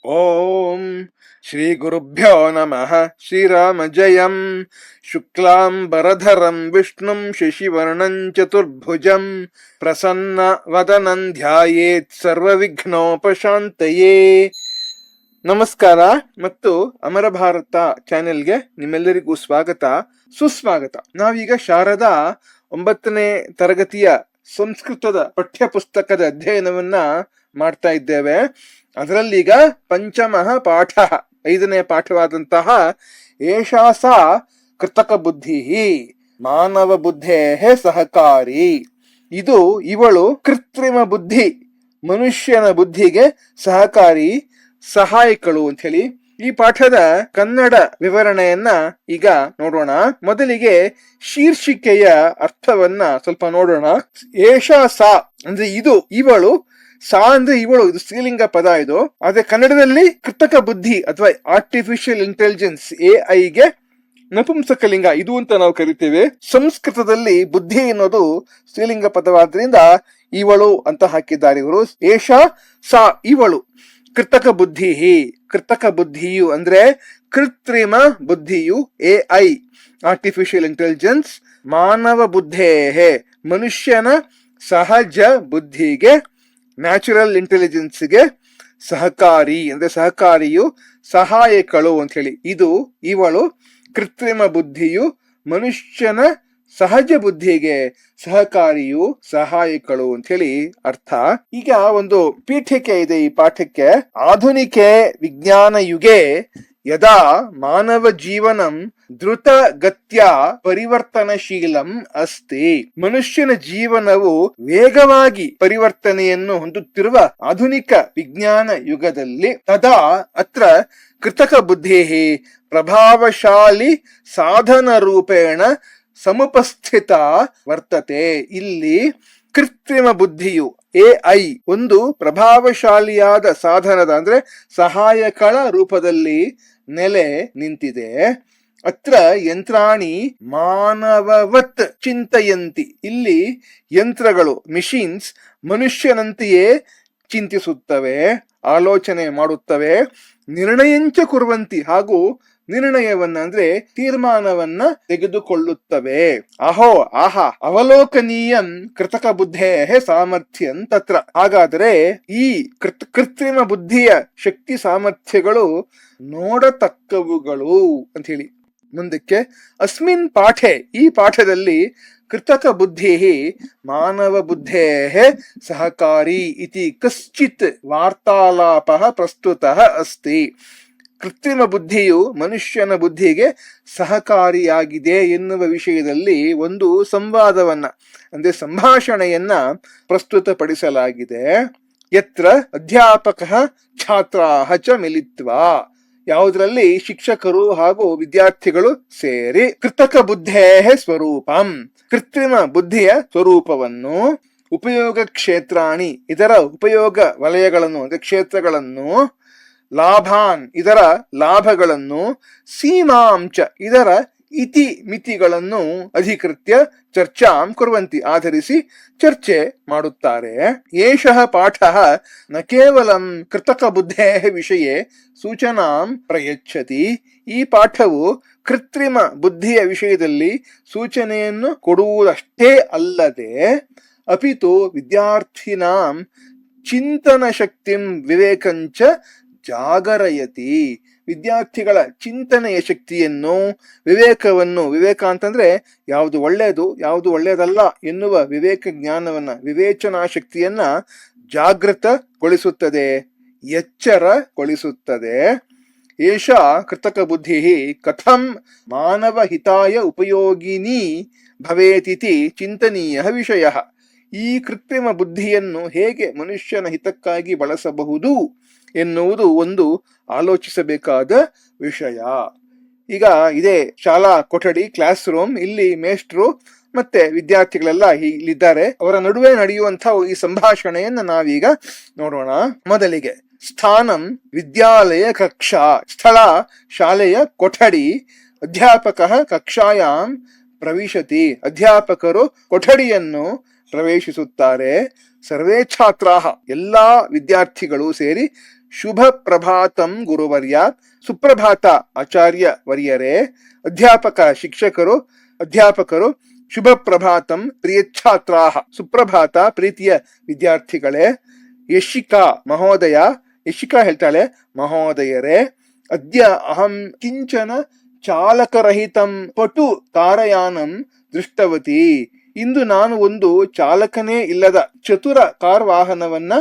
ಓಂ ಶ್ರೀ ಗುರುಭ್ಯೋ ನಮಃ. ಶ್ರೀರಾಮ ಜಯಂ. ಶುಕ್ಲಾಂಬರಧರಂ ವಿಷ್ಣುಂ ಶಶಿವರ್ಣಂ ಚತುರ್ಭುಜಂ ಪ್ರಸನ್ನ ವದನಂ ಧ್ಯಾಯೇತ್ ಸರ್ವವಿಘ್ನೋಪಶಾಂತಯೇ. ನಮಸ್ಕಾರ ಮತ್ತು ಅಮರ ಭಾರತ ಚಾನೆಲ್ಗೆ ನಿಮ್ಮೆಲ್ಲರಿಗೂ ಸ್ವಾಗತ, ಸುಸ್ವಾಗತ. ನಾವೀಗ ಶಾರದಾ 9ನೇ ತರಗತಿಯ ಸಂಸ್ಕೃತದ ಪಠ್ಯ ಪುಸ್ತಕದ ಅಧ್ಯಯನವನ್ನ ಮಾಡ್ತಾ ಇದ್ದೇವೆ. ಅದರಲ್ಲೀಗ ಪಂಚಮಃ ಪಾಠ, 5ನೇ ಪಾಠವಾದಂತಹ ಏಷಾ ಸಾ ಕೃತಕ ಬುದ್ಧಿ ಮಾನವ ಬುದ್ಧೇ ಸಹಕಾರಿ. ಇದು ಇವಳು ಕೃತ್ರಿಮ ಬುದ್ಧಿ, ಮನುಷ್ಯನ ಬುದ್ಧಿಗೆ ಸಹಕಾರಿ, ಸಹಾಯಕಳು ಅಂತ ಹೇಳಿ. ಈ ಪಾಠದ ಕನ್ನಡ ವಿವರಣೆಯನ್ನ ಈಗ ನೋಡೋಣ. ಮೊದಲಿಗೆ ಶೀರ್ಷಿಕೆಯ ಅರ್ಥವನ್ನ ಸ್ವಲ್ಪ ನೋಡೋಣ. ಏಷಾ ಸಾ ಅಂದ್ರೆ ಇದು, ಇವಳು. ಸಾ ಅಂದ್ರೆ ಇವಳು, ಇದು ಸ್ತ್ರೀಲಿಂಗ ಪದ. ಇದು ಆದ್ರೆ ಕನ್ನಡದಲ್ಲಿ ಕೃತಕ ಬುದ್ಧಿ ಅಥವಾ ಆರ್ಟಿಫಿಷಿಯಲ್ ಇಂಟೆಲಿಜೆನ್ಸ್ AI ಗೆ ನಪುಂಸಕಲಿಂಗ ಇದು ಅಂತ ನಾವು ಕರಿತೇವೆ. ಸಂಸ್ಕೃತದಲ್ಲಿ ಬುದ್ಧಿ ಅನ್ನೋದು ಸ್ತ್ರೀಲಿಂಗ ಪದವಾದ್ರಿಂದ ಇವಳು ಅಂತ ಹಾಕಿದ್ದಾರೆ ಇವರು. ಏಷಾ ಸಾ ಇವಳು ಕೃತಕ ಬುದ್ಧಿ. ಕೃತಕ ಬುದ್ಧಿಯು ಅಂದ್ರೆ ಕೃತ್ರಿಮ ಬುದ್ಧಿಯು, AI ಆರ್ಟಿಫಿಷಿಯಲ್ ಇಂಟೆಲಿಜೆನ್ಸ್, ಮಾನವ ಬುದ್ಧೇ ಮನುಷ್ಯನ ಸಹಜ ಬುದ್ಧಿಗೆ, ನ್ಯಾಚುರಲ್ ಇಂಟೆಲಿಜೆನ್ಸ್ಗೆ ಸಹಕಾರಿ ಅಂದ್ರೆ ಸಹಕಾರಿಯು, ಸಹಾಯಕಳು ಅಂತ ಹೇಳಿ. ಇದು ಇವಳು ಕೃತ್ರಿಮ ಬುದ್ಧಿಯು ಮನುಷ್ಯನ ಸಹಜ ಬುದ್ಧಿಗೆ ಸಹಕಾರಿಯು, ಸಹಾಯಕಳು ಅಂತ ಹೇಳಿ ಅರ್ಥ. ಈಗ ಒಂದು ಪೀಠಿಕೆ ಇದೆ ಈ ಪಾಠಕ್ಕೆ. ಆಧುನಿಕೆ ವಿಜ್ಞಾನ ಯುಗೆ ಯದಾ ಮಾನವ ಜೀವನಂ ದ್ರುತ ಗತ್ಯ ಪರಿವರ್ತನಶೀಲಂ ಅಸ್ತಿ. ಮನುಷ್ಯನ ಜೀವನವು ವೇಗವಾಗಿ ಪರಿವರ್ತನೆಯನ್ನು ಹೊಂದುತ್ತಿರುವ ಆಧುನಿಕ ವಿಜ್ಞಾನ ಯುಗದಲ್ಲಿ ತದಾ ಅತ್ರ ಕೃತಕ ಬುದ್ಧಿ ಪ್ರಭಾವಶಾಲಿ ಸಾಧನ ರೂಪೇಣ ಸಮುಪಸ್ಥಿತ ವರ್ತತೆ. ಇಲ್ಲಿ ಕೃತ್ರಿಮ ಬುದ್ಧಿಯು AI ಒಂದು ಪ್ರಭಾವಶಾಲಿಯಾದ ಸಾಧನದ ಅಂದ್ರೆ ಸಹಾಯಕಳ ರೂಪದಲ್ಲಿ ನೆಲೆ ನಿಂತಿದೆ. ಅತ್ರ ಯಂತ್ರಾಣಿ ಮಾನವವತ್ ಚಿಂತಯಂತಿ. ಇಲ್ಲಿ ಯಂತ್ರಗಳು, ಮಿಷಿನ್ಸ್, ಮನುಷ್ಯನಂತೆಯೇ ಚಿಂತಿಸುತ್ತವೆ, ಆಲೋಚನೆ ಮಾಡುತ್ತವೆ. ನಿರ್ಣಯಂಚ ಕುರ್ವಂತಿ, ಹಾಗೂ ನಿರ್ಣಯವನ್ನ ಅಂದ್ರೆ ತೀರ್ಮಾನವನ್ನ ತೆಗೆದುಕೊಳ್ಳುತ್ತವೆ. ಅಹೋ ಆಹಾ ಅವಲೋಕನೀಯಂ ಕೃತಕ ಬುದ್ಧೇ ಸಾಮರ್ಥ್ಯಂ ತತ್ರ. ಹಾಗಾದರೆ ಈ ಕೃತ್ರಿಮ ಬುದ್ಧಿಯ ಶಕ್ತಿ ಸಾಮರ್ಥ್ಯಗಳು ನೋಡತಕ್ಕವುಗಳು ಅಂತ ಹೇಳಿ. ಮುಂದಕ್ಕೆ ಅಸ್ಮಿನ್ ಪಾಠೆ, ಈ ಪಾಠದಲ್ಲಿ ಕೃತಕ ಬುದ್ಧಿ ಮಾನವ ಬುದ್ಧೇ ಸಹಕಾರಿ ಇತಿ ಕಶ್ಚಿತ್ ವಾರ್ತಾಲಾಪ ಪ್ರಸ್ತುತಃ ಅಸ್ತಿ. ಕೃತ್ರಿಮ ಬುದ್ಧಿಯು ಮನುಷ್ಯನ ಬುದ್ಧಿಗೆ ಸಹಕಾರಿಯಾಗಿದೆ ಎನ್ನುವ ವಿಷಯದಲ್ಲಿ ಒಂದು ಸಂವಾದವನ್ನ ಅಂದ್ರೆ ಸಂಭಾಷಣೆಯನ್ನ ಪ್ರಸ್ತುತಪಡಿಸಲಾಗಿದೆ. ಯತ್ರ ಅಧ್ಯಾಪಕ ಛಾತ್ರಾಹ ಚ ಮಿಲಿತ್ವಾ, ಯಾವುದರಲ್ಲಿ ಶಿಕ್ಷಕರು ಹಾಗೂ ವಿದ್ಯಾರ್ಥಿಗಳು ಸೇರಿ ಕೃತಕ ಬುದ್ಧೇ ಸ್ವರೂಪಂ, ಕೃತ್ರಿಮ ಬುದ್ಧಿಯ ಸ್ವರೂಪವನ್ನು, ಉಪಯೋಗ ಕ್ಷೇತ್ರಾಣಿ ಇದರ ಉಪಯೋಗ ವಲಯಗಳನ್ನು ಅಂದ್ರೆ ಕ್ಷೇತ್ರಗಳನ್ನು, ಲಾಭಾನ್ ಇದರ ಲಾಭಗಳನ್ನು, ಸೀಮಾಂಚ ಇದರ ಇತಿ ಮಿತಿಗಳನ್ನು ಅಧಿಕೃತ್ಯ ಚರ್ಚಾಂ ಕುರ್ವಂತಿ ಆಧರಿಸಿ ಚರ್ಚೆ ಮಾಡುತ್ತಾರೆ. ಏಷಃ ಪಾಠಃ ನ ಕೇವಲಂ ಕೃತಕ ಬುದ್ಧೇ ವಿಷಯೇ ಸೂಚನಾಂ ಪ್ರಯಚ್ಛತಿ. ಈ ಪಾಠವು ಕೃತ್ರಿಮ ಬುದ್ಧಿಯ ವಿಷಯದಲ್ಲಿ ಸೂಚನೆಯನ್ನು ಕೊಡುವುದಷ್ಟೇ ಅಲ್ಲದೆ ಅಪಿತು ವಿದ್ಯಾರ್ಥಿನಾಂ ಚಿಂತನ ಶಕ್ತಿಂ ವಿವೇಕಂಚ ಜಾಗರಯತಿ. ವಿದ್ಯಾರ್ಥಿಗಳ ಚಿಂತನೆಯ ಶಕ್ತಿಯನ್ನು, ವಿವೇಕವನ್ನು, ವಿವೇಕ ಅಂತಂದ್ರೆ ಯಾವುದು ಒಳ್ಳೆಯದು ಯಾವುದು ಒಳ್ಳೆಯದಲ್ಲ ಎನ್ನುವ ವಿವೇಕ ಜ್ಞಾನವನ್ನ, ವಿವೇಚನಾ ಶಕ್ತಿಯನ್ನ ಜಾಗೃತಗೊಳಿಸುತ್ತದೆ, ಎಚ್ಚರಗೊಳಿಸುತ್ತದೆ. ಏಷಾ ಕೃತಕ ಬುದ್ಧಿ ಕಥಂ ಮಾನವ ಹಿತಾಯ ಉಪಯೋಗಿನಿ ಭವೇತಿತಿ ಚಿಂತನೀಯ ವಿಷಯ. ಈ ಕೃತ್ರಿಮ ಬುದ್ಧಿಯನ್ನು ಹೇಗೆ ಮನುಷ್ಯನ ಹಿತಕ್ಕಾಗಿ ಬಳಸಬಹುದು ಎನ್ನುವುದು ಒಂದು ಆಲೋಚಿಸಬೇಕಾದ ವಿಷಯ. ಈಗ ಇದೇ ಶಾಲಾ ಕೊಠಡಿ, ಕ್ಲಾಸ್ ರೂಮ್. ಇಲ್ಲಿ ಮೇಷ್ಟ್ರು ಮತ್ತೆ ವಿದ್ಯಾರ್ಥಿಗಳೆಲ್ಲ ಇಲ್ಲಿದ್ದಾರೆ. ಅವರ ನಡುವೆ ನಡೆಯುವಂತಹ ಈ ಸಂಭಾಷಣೆಯನ್ನ ನಾವೀಗ ನೋಡೋಣ. ಮೊದಲಿಗೆ ಸ್ಥಾನಂ ವಿದ್ಯಾಲಯ ಕಕ್ಷಾ, ಸ್ಥಳ ಶಾಲೆಯ ಕೊಠಡಿ. ಅಧ್ಯಾಪಕ ಕಕ್ಷಾಯಾಂ ಪ್ರವಿಶತಿ, ಅಧ್ಯಾಪಕರು ಕೊಠಡಿಯನ್ನು ಪ್ರವೇಶಿಸುತ್ತಾರೆ. ಸರ್ವೇ ಛಾತ್ರಾಹ ಎಲ್ಲಾ ವಿದ್ಯಾರ್ಥಿಗಳು ಸೇರಿ ಶುಭ ಪ್ರಭಾತಂ ಗುರುವರ್ಯ. ಸುಪ್ರಭಾತ ಆಚಾರ್ಯ ವರ್ಯರೇ, ಅಧ್ಯಾಪಕ ಶಿಕ್ಷಕರು, ಅಧ್ಯಾಪಕರು, ಶುಭ ಪ್ರಭಾತಂ ಪ್ರಿಯಚ್ಛಾತ್ರಾಹ. ಸುಪ್ರಭಾತ ಪ್ರೀತಿಯ ವಿದ್ಯಾರ್ಥಿಗಳೇ. ಯಶಿಕಾ ಮಹೋದಯ, ಯಶಿಕಾ ಹೇಳ್ತಾಳೆ, ಮಹೋದಯರೇ, ಅದ್ಯ ಅಹಂ ಕಿಂಚನ ಚಾಲಕರಹಿತಂ ಪಟು ಕಾರಯಾನಂ ದೃಷ್ಟವತಿ. ಇಂದು ನಾನು ಒಂದು ಚಾಲಕನೇ ಇಲ್ಲದ ಚತುರ ಕಾರ್ ವಾಹನವನ್ನ